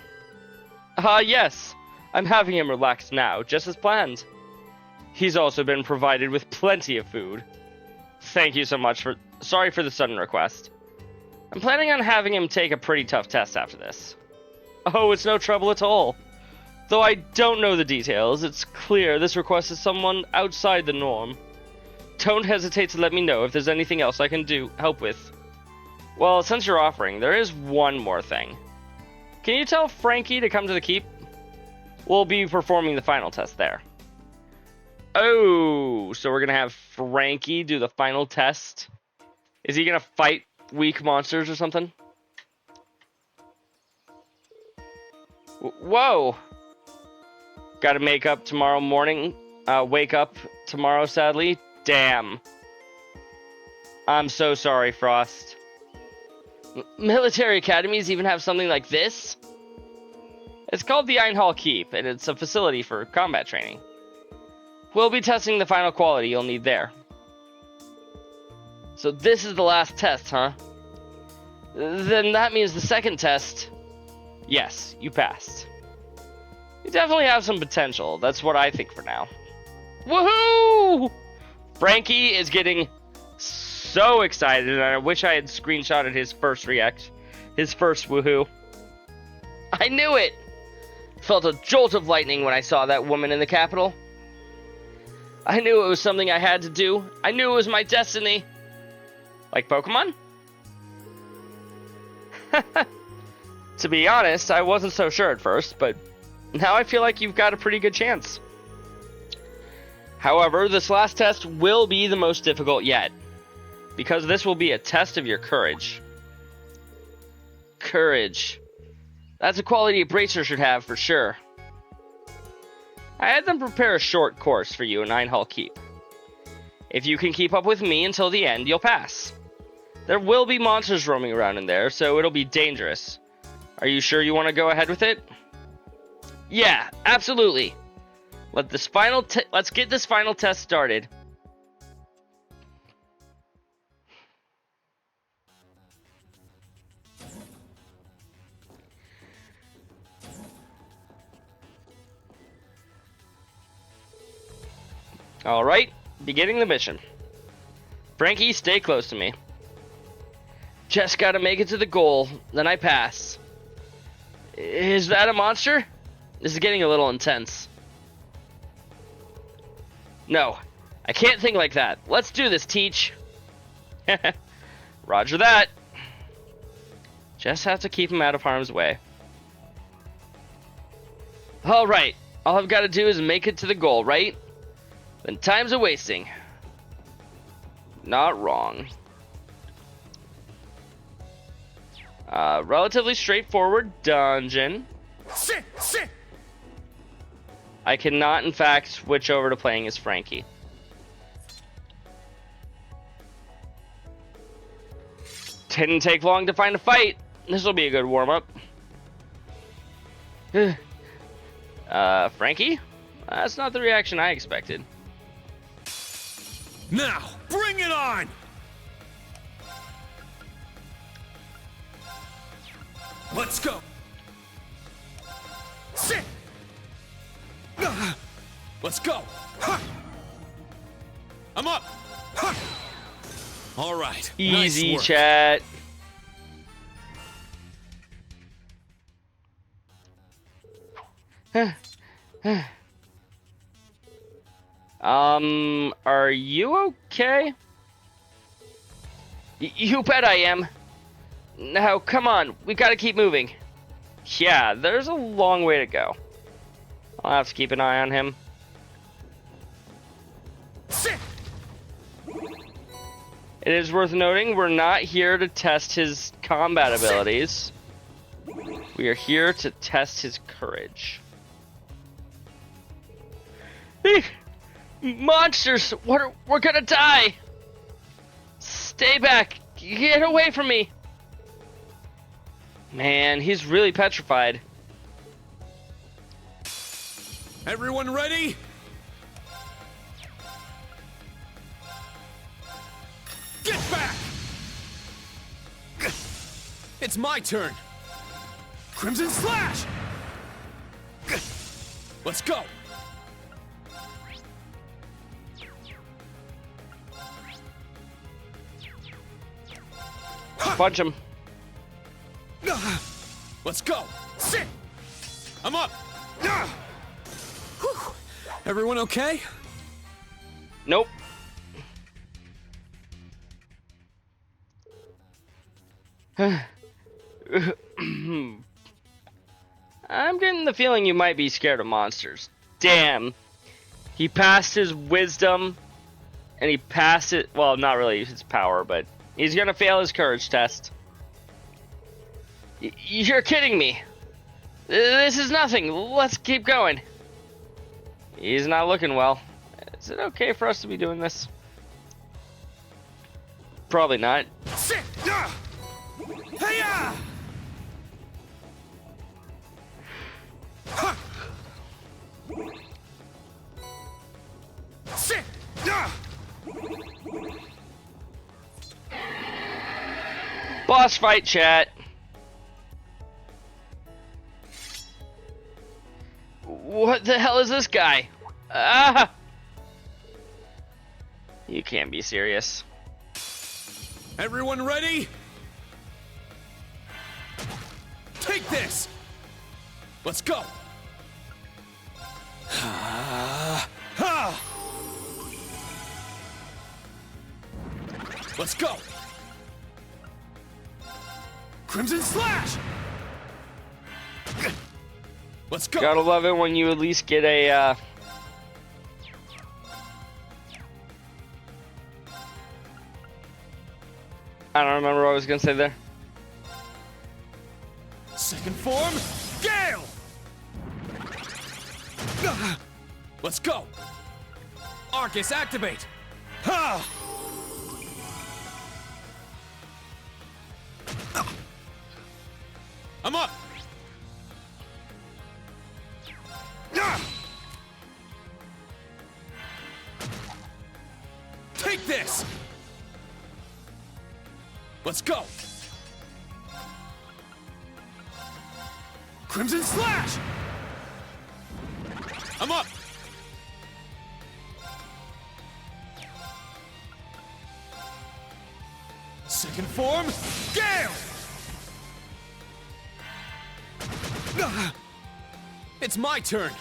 Yes. I'm having him relax now, just as planned. He's also been provided with plenty of food. Thank you so much for... Sorry for the sudden request. I'm planning on having him take a pretty tough test after this. Oh, it's no trouble at all. Though I don't know the details, it's clear this request is someone outside the norm. Don't hesitate to let me know if there's anything else I can help with. Well, since you're offering, there is one more thing. Can you tell Frankie to come to the keep? We'll be performing the final test there. Oh, so we're gonna have Frankie do the final test? Is he gonna fight weak monsters or something? Whoa! Gotta make up tomorrow morning. Wake up tomorrow, sadly. Damn. I'm so sorry, Frost. Military academies even have something like this? It's called the Hall Keep, and it's a facility for combat training. We'll be testing the final quality you'll need there. So this is the last test, huh? Then that means the second test... Yes, you passed. You definitely have some potential. That's what I think for now. Woohoo! Frankie is getting so excited, and I wish I had screenshotted his first his first woohoo. I knew it! Felt a jolt of lightning when I saw that woman in the capital. I knew it was something I had to do. I knew it was my destiny. Like Pokemon? To be honest, I wasn't so sure at first, but now I feel like you've got a pretty good chance. However, this last test will be the most difficult yet, because this will be a test of your courage. Courage. That's a quality a bracer should have for sure. I had them prepare a short course for you in Hall Keep. If you can keep up with me until the end, you'll pass. There will be monsters roaming around in there, so it'll be dangerous. Are you sure you want to go ahead with it? Yeah, absolutely. Let's get this final test started. Alright, beginning the mission. Frankie, stay close to me. Just gotta make it to the goal, then I pass. Is that a monster? This is getting a little intense. No, I can't think like that. Let's do this, Teach. Roger that. Just have to keep him out of harm's way. Alright, all I've got to do is make it to the goal, right? Then time's a wasting. Not wrong. Relatively straightforward dungeon. Sit! I cannot, in fact, switch over to playing as Frankie. Didn't take long to find a fight. This will be a good warm-up. Frankie? That's not the reaction I expected. Now, bring it on! Let's go! Sit! Let's go! I'm up! All right. Easy, nice work. chat. Are you okay? You bet I am. Now, come on, we gotta keep moving. Yeah, there's a long way to go. I'll have to keep an eye on him. Sit! It is worth noting we're not here to test his combat abilities. We are here to test his courage. Monsters! We're gonna die! Stay back! Get away from me! Man, he's really petrified. Everyone ready? Get back! It's my turn. Crimson Slash! Let's go! Punch him. Let's go! Sit! I'm up! Everyone okay? Nope. I'm getting the feeling you might be scared of monsters. Damn. He passed his wisdom, and he passed it. Well, not really his power, but he's gonna fail his courage test. You're kidding me. This is nothing. Let's keep going. He's not looking well. Is it okay for us to be doing this? Probably not. Sit! Hey-ya! Sit! Boss fight, chat. What the hell is this guy? Ah! You can't be serious. Everyone ready? Take this! Let's go! Let's go! Crimson Slash! Let's go! Gotta love it when you at least get a, I don't remember what I was gonna say there. Second form, Gale! Let's go! Arcus, activate! Ha! I'm up! Take this! Let's go! Crimson Slash! I'm up! Second form, Gale! It's my turn!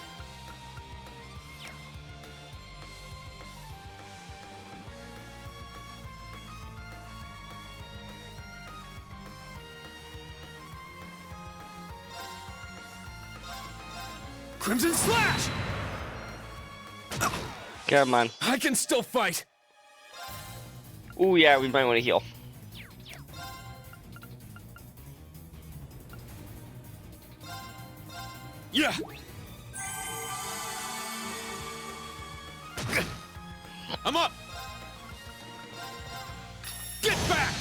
Crimson Slash! Come on. I can still fight! Ooh, yeah, we might want to heal. Yeah! I'm up! Get back!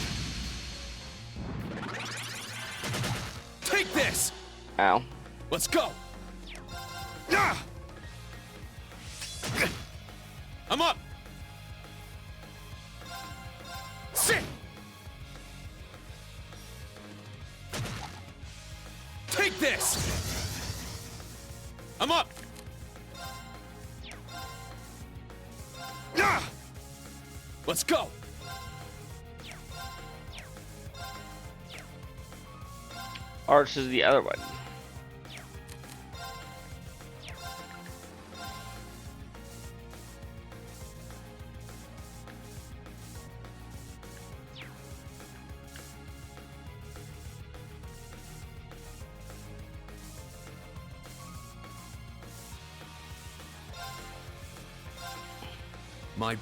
Take this! Ow. Let's go! I'm up! Sit! Take this! I'm up! Let's go! Arch is the other one. My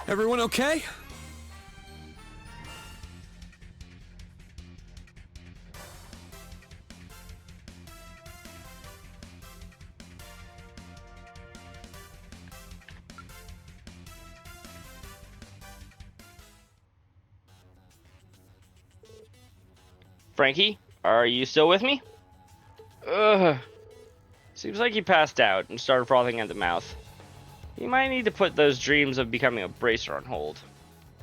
Everyone okay? Frankie, are you still with me? Ugh. Seems like he passed out and started frothing at the mouth. You might need to put those dreams of becoming a bracer on hold.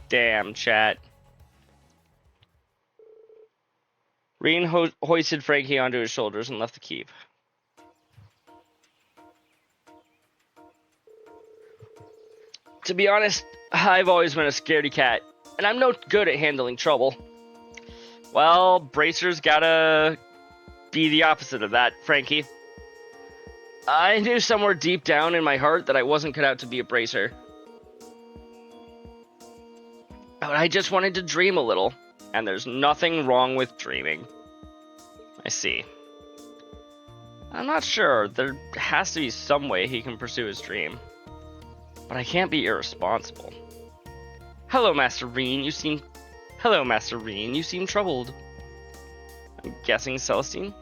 Damn, chat. Reen hoisted Frankie onto his shoulders and left the keep. To be honest, I've always been a scaredy cat, and I'm no good at handling trouble. Well, bracers gotta be the opposite of that, Frankie. I knew somewhere deep down in my heart that I wasn't cut out to be a bracer. But I just wanted to dream a little, and there's nothing wrong with dreaming. I see. I'm not sure. There has to be some way he can pursue his dream. But I can't be irresponsible. Hello, Master Reen. You seem troubled. I'm guessing Celestine?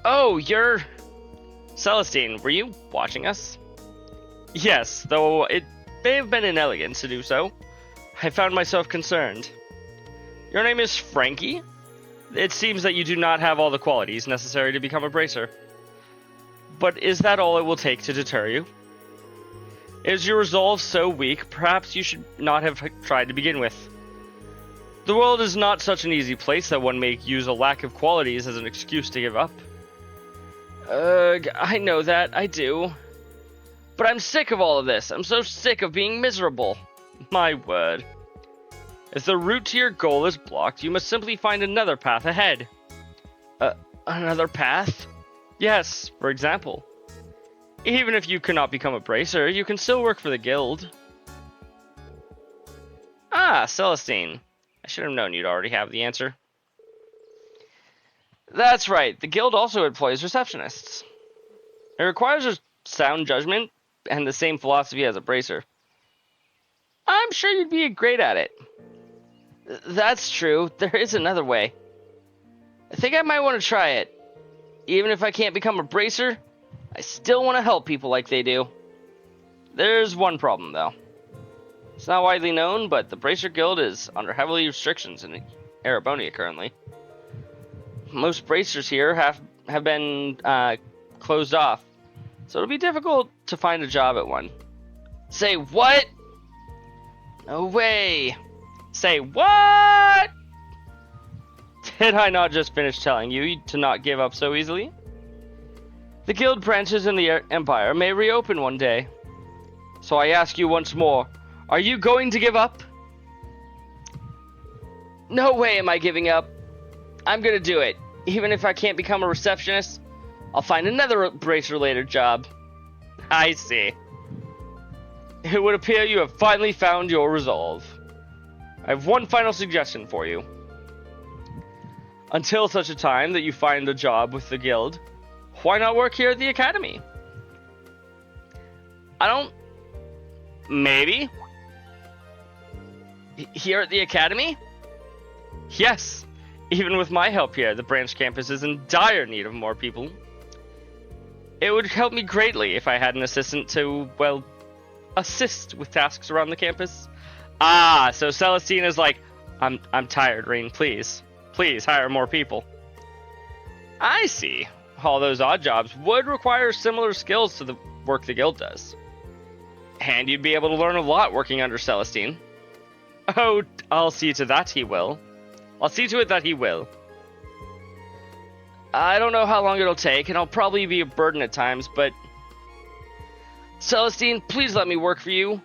Oh, you're... Celestine, were you watching us? Yes, though it may have been inelegant to do so. I found myself concerned. Your name is Frankie? It seems that you do not have all the qualities necessary to become a bracer. But is that all it will take to deter you? Is your resolve so weak, perhaps you should not have tried to begin with? The world is not such an easy place that one may use a lack of qualities as an excuse to give up. I know that, I do. But I'm sick of all of this. I'm so sick of being miserable. My word. If the route to your goal is blocked, you must simply find another path ahead. Another path? Yes, for example. Even if you cannot become a bracer, you can still work for the guild. Ah, Celestine. I should have known you'd already have the answer. That's right, the guild also employs receptionists. It requires a sound judgment and the same philosophy as a bracer. I'm sure you'd be great at it. That's true, there is another way. I think I might want to try it. Even if I can't become a bracer, I still want to help people like they do. There's one problem, though. It's not widely known, but the Bracer Guild is under heavy restrictions in Erebonia currently. Most bracers here have been closed off, so it'll be difficult to find a job at one. Say what? No way. Say what? Did I not just finish telling you to not give up so easily? The guild branches in the Empire may reopen one day. So I ask you once more, are you going to give up? No way am I giving up. I'm gonna do it. Even if I can't become a receptionist, I'll find another bracer-related job. I see. It would appear you have finally found your resolve. I have one final suggestion for you. Until such a time that you find a job with the guild, why not work here at the academy? Maybe? Here at the academy? Yes. Even with my help here, the branch campus is in dire need of more people. It would help me greatly if I had an assistant to, well, assist with tasks around the campus. Ah, so Celestine is like, I'm tired, Reen, please. Please hire more people. I see. All those odd jobs would require similar skills to the work the guild does. And you'd be able to learn a lot working under Celestine. Oh, I'll see to that he will. I'll see to it that he will. I don't know how long it'll take, and I'll probably be a burden at times, but... Celestine, please let me work for you.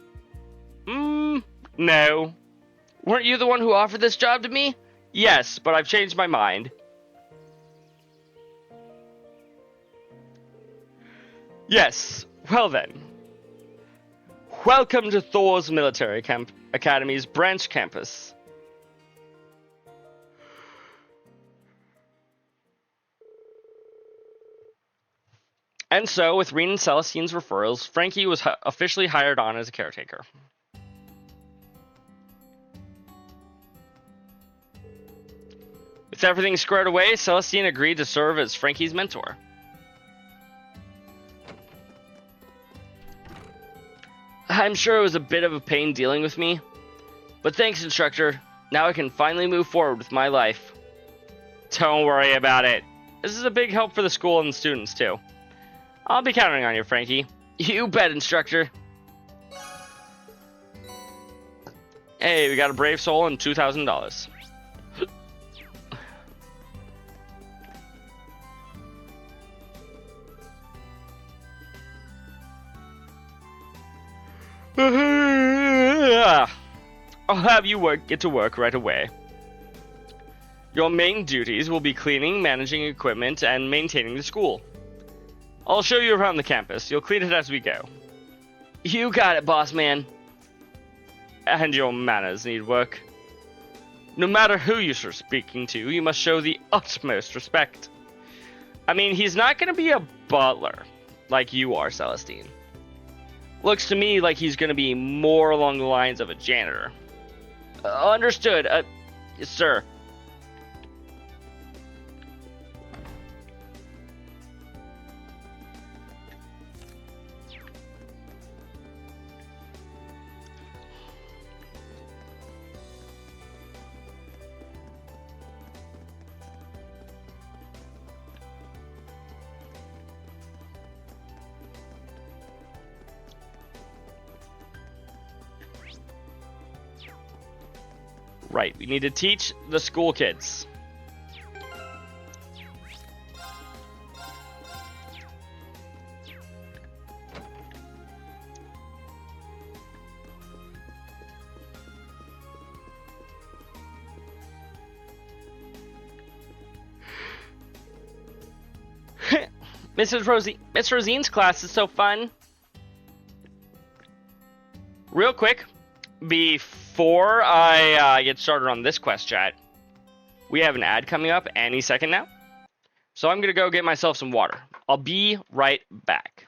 No. Weren't you the one who offered this job to me? Yes, but I've changed my mind. Yes, well then. Welcome to Thor's Military Academy's branch campus. And so, with Reen and Celestine's referrals, Frankie was officially hired on as a caretaker. With everything squared away, Celestine agreed to serve as Frankie's mentor. I'm sure it was a bit of a pain dealing with me, but thanks, instructor. Now I can finally move forward with my life. Don't worry about it. This is a big help for the school and the students, too. I'll be counting on you, Frankie. You bet, instructor. Hey, we got a brave soul and $2,000. I'll have you get to work right away. Your main duties will be cleaning, managing equipment, and maintaining the school. I'll show you around the campus. You'll clean it as we go. You got it, boss man. And your manners need work. No matter who you're speaking to, you must show the utmost respect. I mean, he's not going to be a butler like you are, Celestine. Looks to me like he's going to be more along the lines of a janitor. Understood, yes, sir. Right, we need to teach the school kids. Miss Rosine's class is so fun. Real quick, before I get started on this quest chat, we have an ad coming up any second now. So I'm going to go get myself some water. I'll be right back.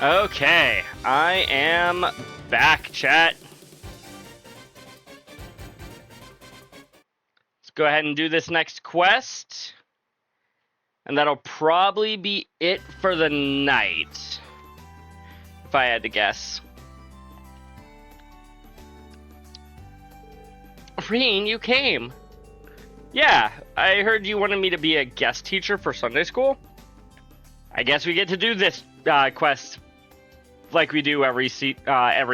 Okay, I am back, chat. Let's go ahead and do this next quest. And that'll probably be it for the night, if I had to guess. Reen, you came. Yeah, I heard you wanted me to be a guest teacher for Sunday school. I guess we get to do this quest like we do every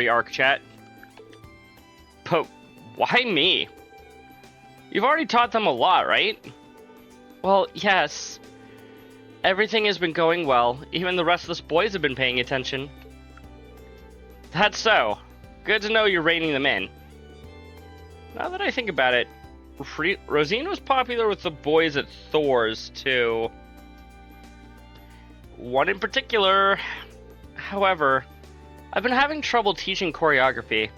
arc, chat. But why me? You've already taught them a lot, right? Well, yes. Everything has been going well. Even the restless boys have been paying attention. That's so. Good to know you're reining them in. Now that I think about it, Rosine was popular with the boys at Thor's, too. One in particular. However, I've been having trouble teaching choreography.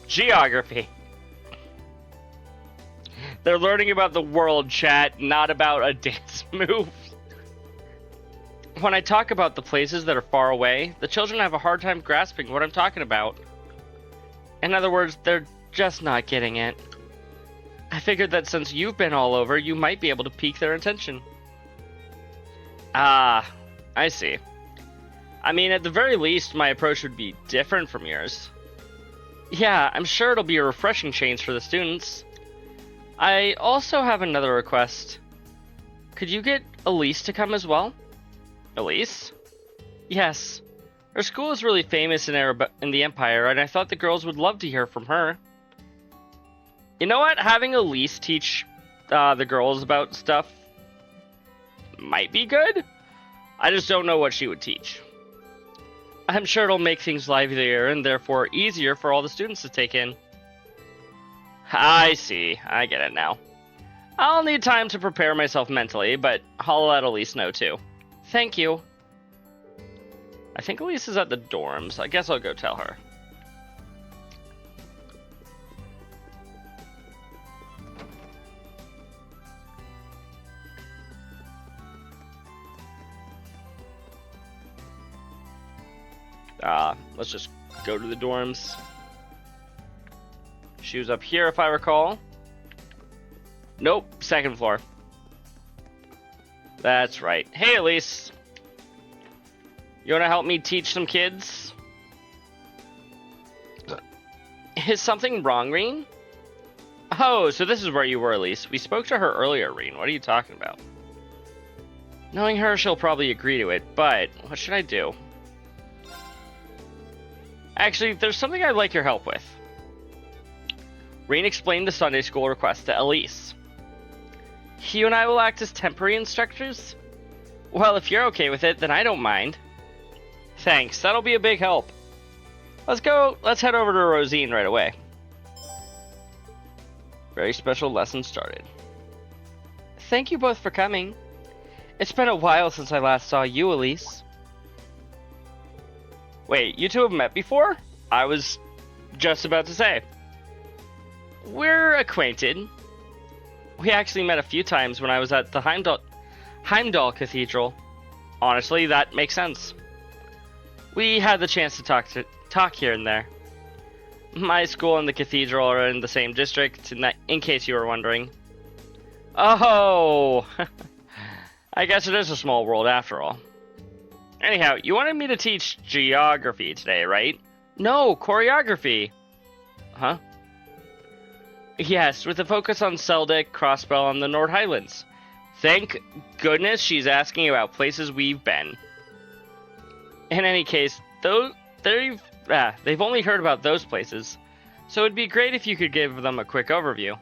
Geography. They're learning about the world, chat, not about a dance move. When I talk about the places that are far away, the children have a hard time grasping what I'm talking about. In other words, they're just not getting it. I figured that since you've been all over, you might be able to pique their attention. Ah, I see. I mean, at the very least, my approach would be different from yours. Yeah, I'm sure it'll be a refreshing change for the students. I also have another request. Could you get Elise to come as well? Elise? Yes. Her school is really famous in the Empire, and I thought the girls would love to hear from her. You know what? Having Elise teach the girls about stuff might be good. I just don't know what she would teach. I'm sure it'll make things livelier and therefore easier for all the students to take in. I see. I get it now. I'll need time to prepare myself mentally, but I'll let Elise know too. Thank you. I think Elise is at the dorms. I guess I'll go tell her. Let's just go to the dorms. She was up here, if I recall. Nope, second floor. That's right. Hey, Elise. You want to help me teach some kids? Is something wrong, Reen? Oh, so this is where you were, Elise. We spoke to her earlier, Reen. What are you talking about? Knowing her, she'll probably agree to it, but what should I do? Actually, there's something I'd like your help with. Reen explained the Sunday school request to Elise. You and I will act as temporary instructors? Well, if you're okay with it, then I don't mind. Thanks, that'll be a big help. Let's head over to Rosine right away. Very special lesson started. Thank you both for coming. It's been a while since I last saw you, Elise. Wait, you two have met before? I was just about to say. We're acquainted. We actually met a few times when I was at the Heimdall Cathedral. Honestly, that makes sense. We had the chance to talk here and there. My school and the cathedral are in the same district, in case you were wondering. Oh! I guess it is a small world after all. Anyhow, you wanted me to teach geography today, right? No, choreography. Huh? Yes, with a focus on Seldic, Crossbell, and the Nord Highlands. Thank goodness she's asking about places we've been. In any case, they've only heard about those places, so it'd be great if you could give them a quick overview.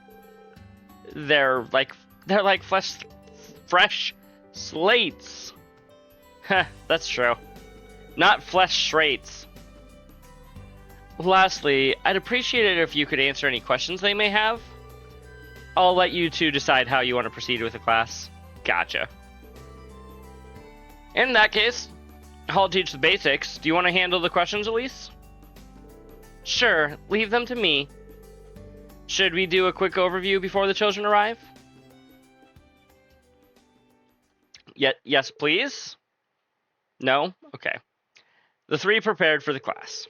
They're like fresh slates. Heh, that's true. Not flesh schrates. Lastly, I'd appreciate it if you could answer any questions they may have. I'll let you two decide how you want to proceed with the class. Gotcha. In that case, I'll teach the basics. Do you want to handle the questions, Elise? Sure, leave them to me. Should we do a quick overview before the children arrive? Yes, please? No? Okay. The three prepared for the class.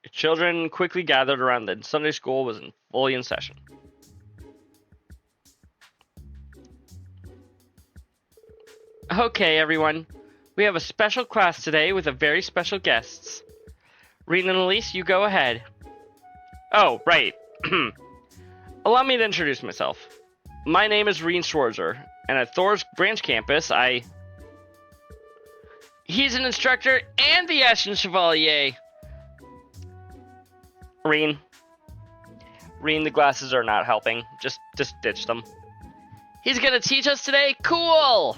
The children quickly gathered around the Sunday school was fully in session. Okay, everyone. We have a special class today with a very special guests. Reed and Elise, you go ahead. Oh, right. Allow me to introduce myself. My name is Reed Schwarzer, and at Thor's branch campus, He's an instructor and the Ashen Chevalier. Reen, the glasses are not helping. Just ditch them. He's gonna teach us today? Cool!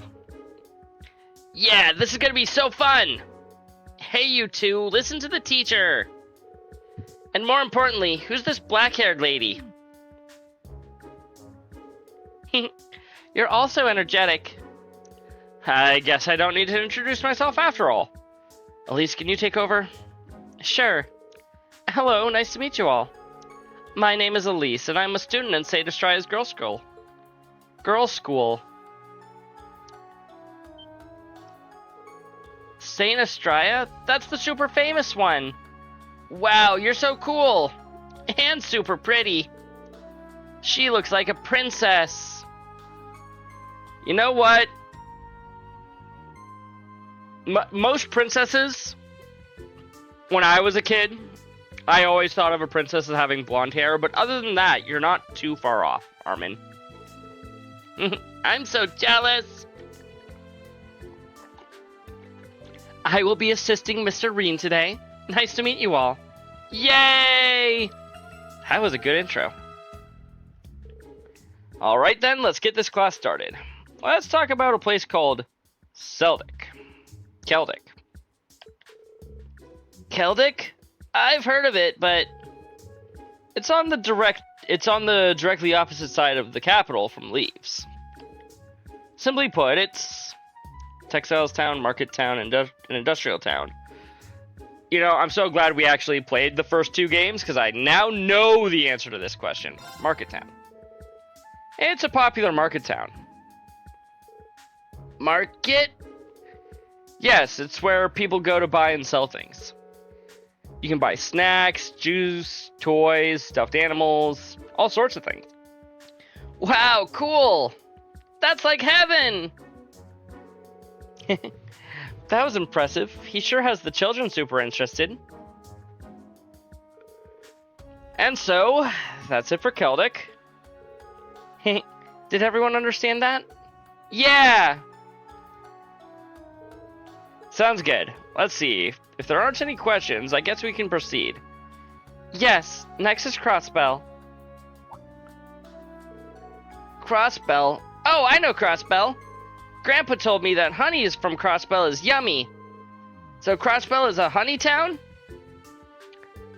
Yeah, this is gonna be so fun! Hey, you two, listen to the teacher! And more importantly, who's this black-haired lady? You're also energetic. I guess I don't need to introduce myself after all. Elise, can you take over? Sure. Hello, nice to meet you all. My name is Elise, and I'm a student in St. Estria's Girls' School. Girls' School. St. Estria? That's the super famous one. Wow, you're so cool. And super pretty. She looks like a princess. You know what? Most princesses, when I was a kid, I always thought of a princess as having blonde hair, but other than that, you're not too far off, Armin. I'm so jealous. I will be assisting Mr. Reen today. Nice to meet you all. Yay! That was a good intro. Alright then, let's get this class started. Let's talk about a place called Keldic. Keldic? I've heard of it, but it's on the directly opposite side of the capital from Leaves. Simply put, it's textiles town, market town, and industrial town. You know, I'm so glad we actually played the first two games because I now know the answer to this question. Market town. It's a popular market town. Market? Yes, it's where people go to buy and sell things. You can buy snacks, juice, toys, stuffed animals, all sorts of things. Wow, cool! That's like heaven! That was impressive. He sure has the children super interested. And so, that's it for Keldic. Did everyone understand that? Yeah! Sounds good. Let's see. If there aren't any questions, I guess we can proceed. Yes, next is Crossbell. Crossbell? Oh, I know Crossbell. Grandpa told me that honey is from Crossbell is yummy. So Crossbell is a honey town?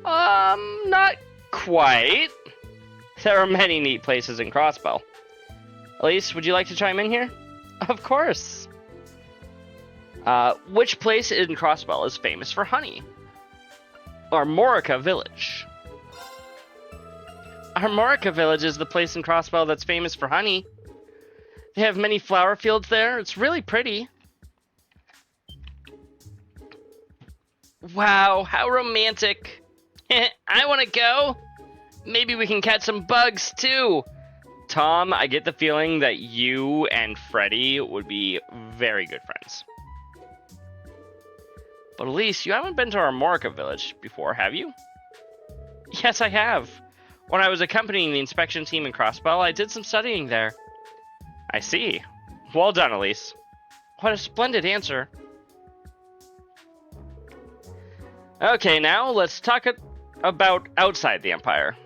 Not quite. There are many neat places in Crossbell. Elise, would you like to chime in here? Of course. Which place in Crossbell is famous for honey? Armorica Village. Armorica Village is the place in Crossbell that's famous for honey. They have many flower fields there. It's really pretty. Wow, how romantic. I want to go. Maybe we can catch some bugs too. Tom, I get the feeling that you and Freddy would be very good friends. But Elise, you haven't been to Armorica Village before, have you? Yes, I have. When I was accompanying the inspection team in Crossbell, I did some studying there. I see. Well done, Elise. What a splendid answer. Okay, now let's talk about outside the Empire.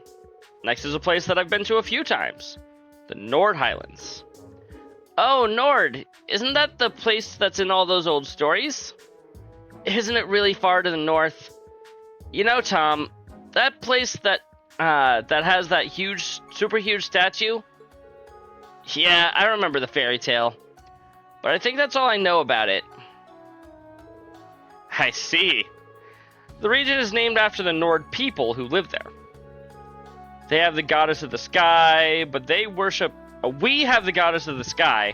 Next is a place that I've been to a few times. The Nord Highlands. Oh, Nord! Isn't that the place that's in all those old stories? Isn't it really far to the north? You know, Tom, that place that has that super huge statue? Yeah, I remember the fairy tale. But I think that's all I know about it. I see. The region is named after the Nord people who live there. They have the goddess of the sky, but they worship... we have the goddess of the sky.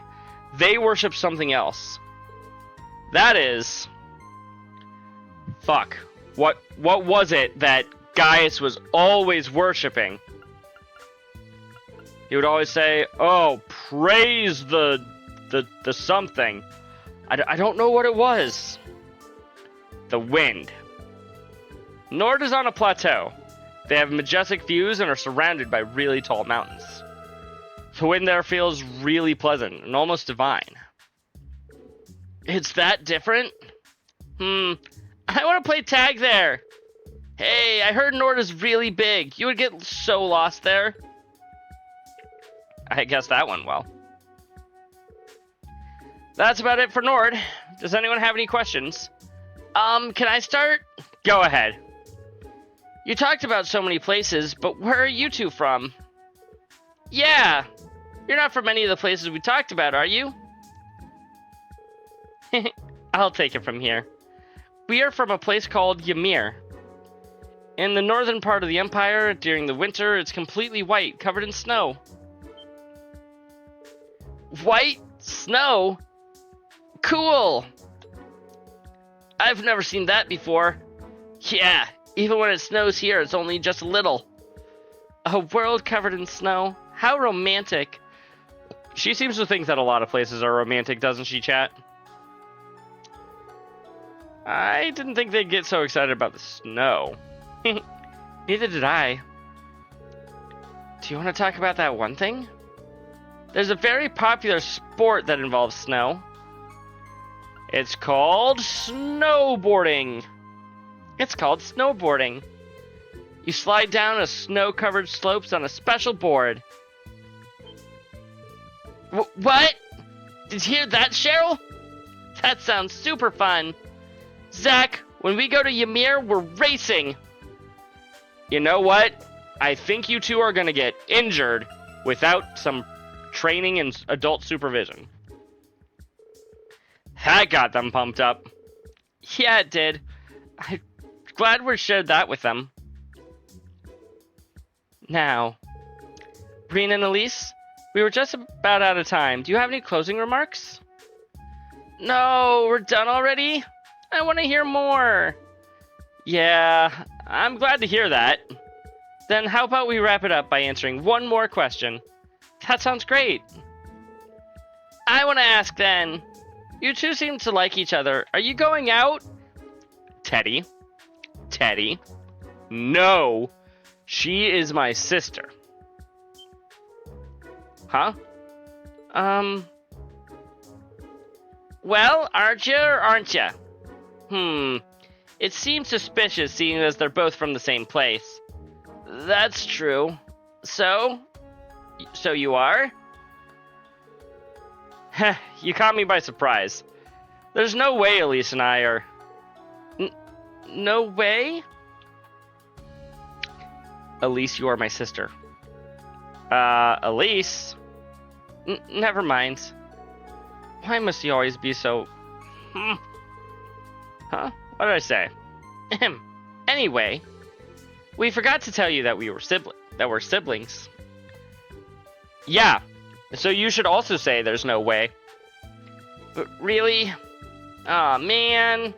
They worship something else. That is... Fuck. What was it that Gaius was always worshipping? He would always say, "Oh, praise the something." I don't know what it was. The wind. Nord is on a plateau. They have majestic views and are surrounded by really tall mountains. The wind there feels really pleasant and almost divine. It's that different? I want to play tag there. Hey, I heard Nord is really big. You would get so lost there. I guess that went well. That's about it for Nord. Does anyone have any questions? Can I start? Go ahead. You talked about so many places, but where are you two from? Yeah, you're not from any of the places we talked about, are you? I'll take it from here. We are from a place called Ymir. In the northern part of the Empire, during the winter, it's completely white, covered in snow. White? Snow? Cool! I've never seen that before. Yeah, even when it snows here, it's only just a little. A world covered in snow? How romantic. She seems to think that a lot of places are romantic, doesn't she, chat? I didn't think they'd get so excited about the snow. Neither did I. Do you want to talk about that one thing? There's a very popular sport that involves snow. It's called snowboarding. You slide down a snow-covered slopes on a special board. What? Did you hear that, Cheryl? That sounds super fun. Zach, when we go to Ymir, we're racing. You know what? I think you two are gonna get injured without some training and adult supervision. That got them pumped up. Yeah, it did. I'm glad we shared that with them. Now, Breen and Elise, we were just about out of time. Do you have any closing remarks? No, we're done already? I want to hear more. Yeah, I'm glad to hear that. Then how about we wrap it up by answering one more question? That sounds great. I want to ask then. You two seem to like each other. Are you going out? Teddy. No. She is my sister. Huh? Well, aren't you or aren't you? It seems suspicious seeing as they're both from the same place. That's true. So you are? Heh, you caught me by surprise. There's no way Elise and I are... No way? Elise, you are my sister. Elise? Never mind. Why must you always be so... Huh? What did I say? Anyway, we forgot to tell you that we're siblings. Yeah, so you should also say there's no way. But really? Aw, man.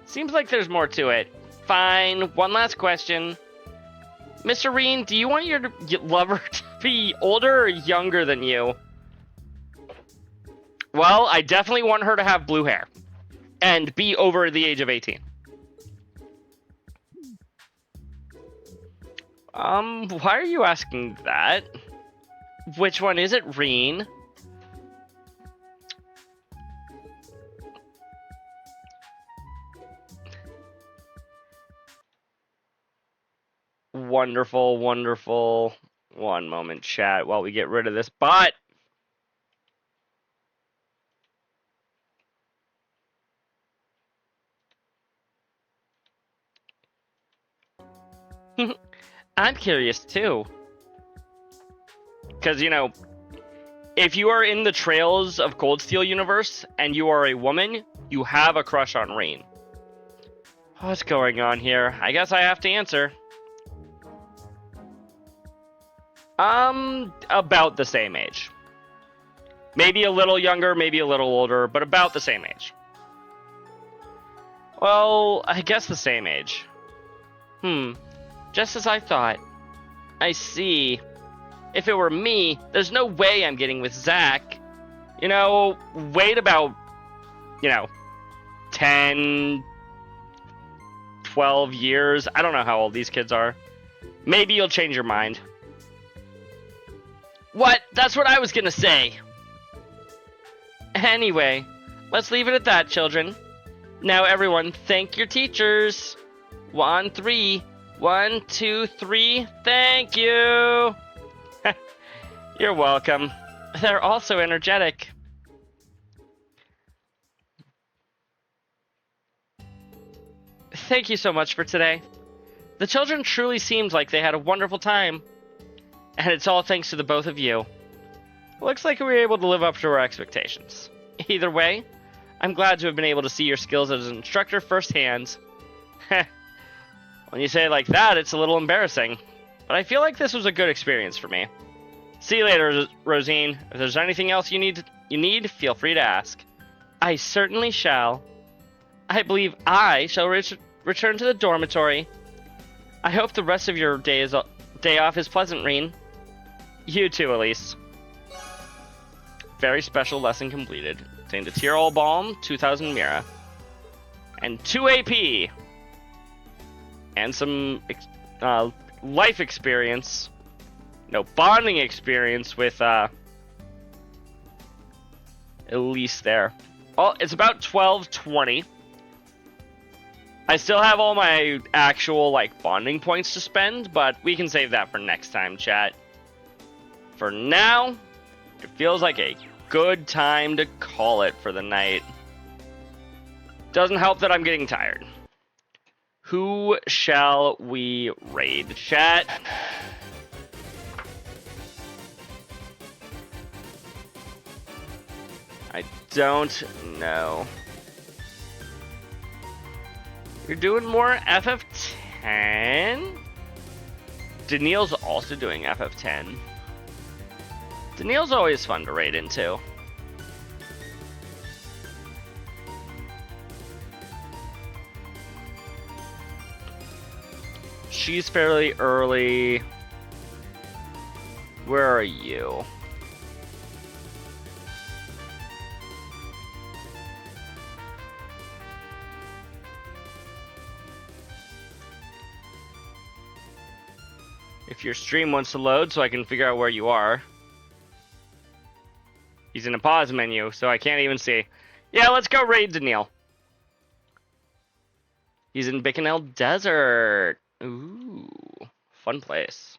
Seems like there's more to it. Fine, one last question. Mr. Reen, do you want your lover to be older or younger than you? Well, I definitely want her to have blue hair. And be over the age of 18. Why are you asking that? Which one is it, Reen? Wonderful, wonderful. One moment, chat, while we get rid of this bot. I'm curious too. Because, you know, if you are in the Trails of Cold Steel universe and you are a woman, you have a crush on Rain. What's going on here? I guess I have to answer. About the same age. Maybe a little younger, maybe a little older, but about the same age. Well, I guess the same age. Just as I thought. I see. If it were me, there's no way I'm getting with Zach. You know, wait about, 10, 12 years. I don't know how old these kids are. Maybe you'll change your mind. What? That's what I was gonna say. Anyway, let's leave it at that, children. Now everyone, thank your teachers. 1, 3. 1, 2, 3. Thank you. You're welcome. They're also energetic. Thank you so much for today. The children truly seemed like they had a wonderful time. And it's all thanks to the both of you. Looks like we were able to live up to our expectations. Either way, I'm glad to have been able to see your skills as an instructor firsthand. When you say it like that, it's a little embarrassing. But I feel like this was a good experience for me. See you later, Rosine. If there's anything else you need, feel free to ask. I certainly shall. I believe I shall return to the dormitory. I hope the rest of your day off is pleasant, Reen. You too, Elise. Very special lesson completed. Obtained a Tirol Balm, 2000 Mira. And 2 AP. And some life experience. No, bonding experience with Elise there. Oh, it's about 12:20. I still have all my actual, bonding points to spend, but we can save that for next time, chat. For now, it feels like a good time to call it for the night. Doesn't help that I'm getting tired. Who shall we raid, chat? I don't know. You're doing more FF10? Daniil's also doing FF10. Daniil's always fun to raid into. She's fairly early. Where are you? If your stream wants to load so I can figure out where you are. He's in a pause menu, so I can't even see. Yeah, let's go raid Daniil. He's in Bicanel Desert. Ooh, fun place.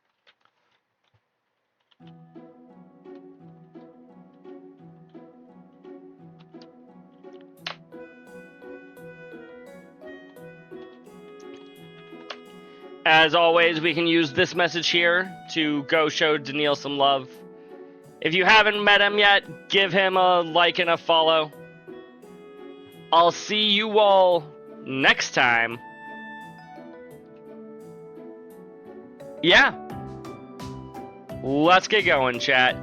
As always, we can use this message here to go show Daniil some love. If you haven't met him yet, give him a like and a follow. I'll see you all next time. Yeah. Let's get going, chat.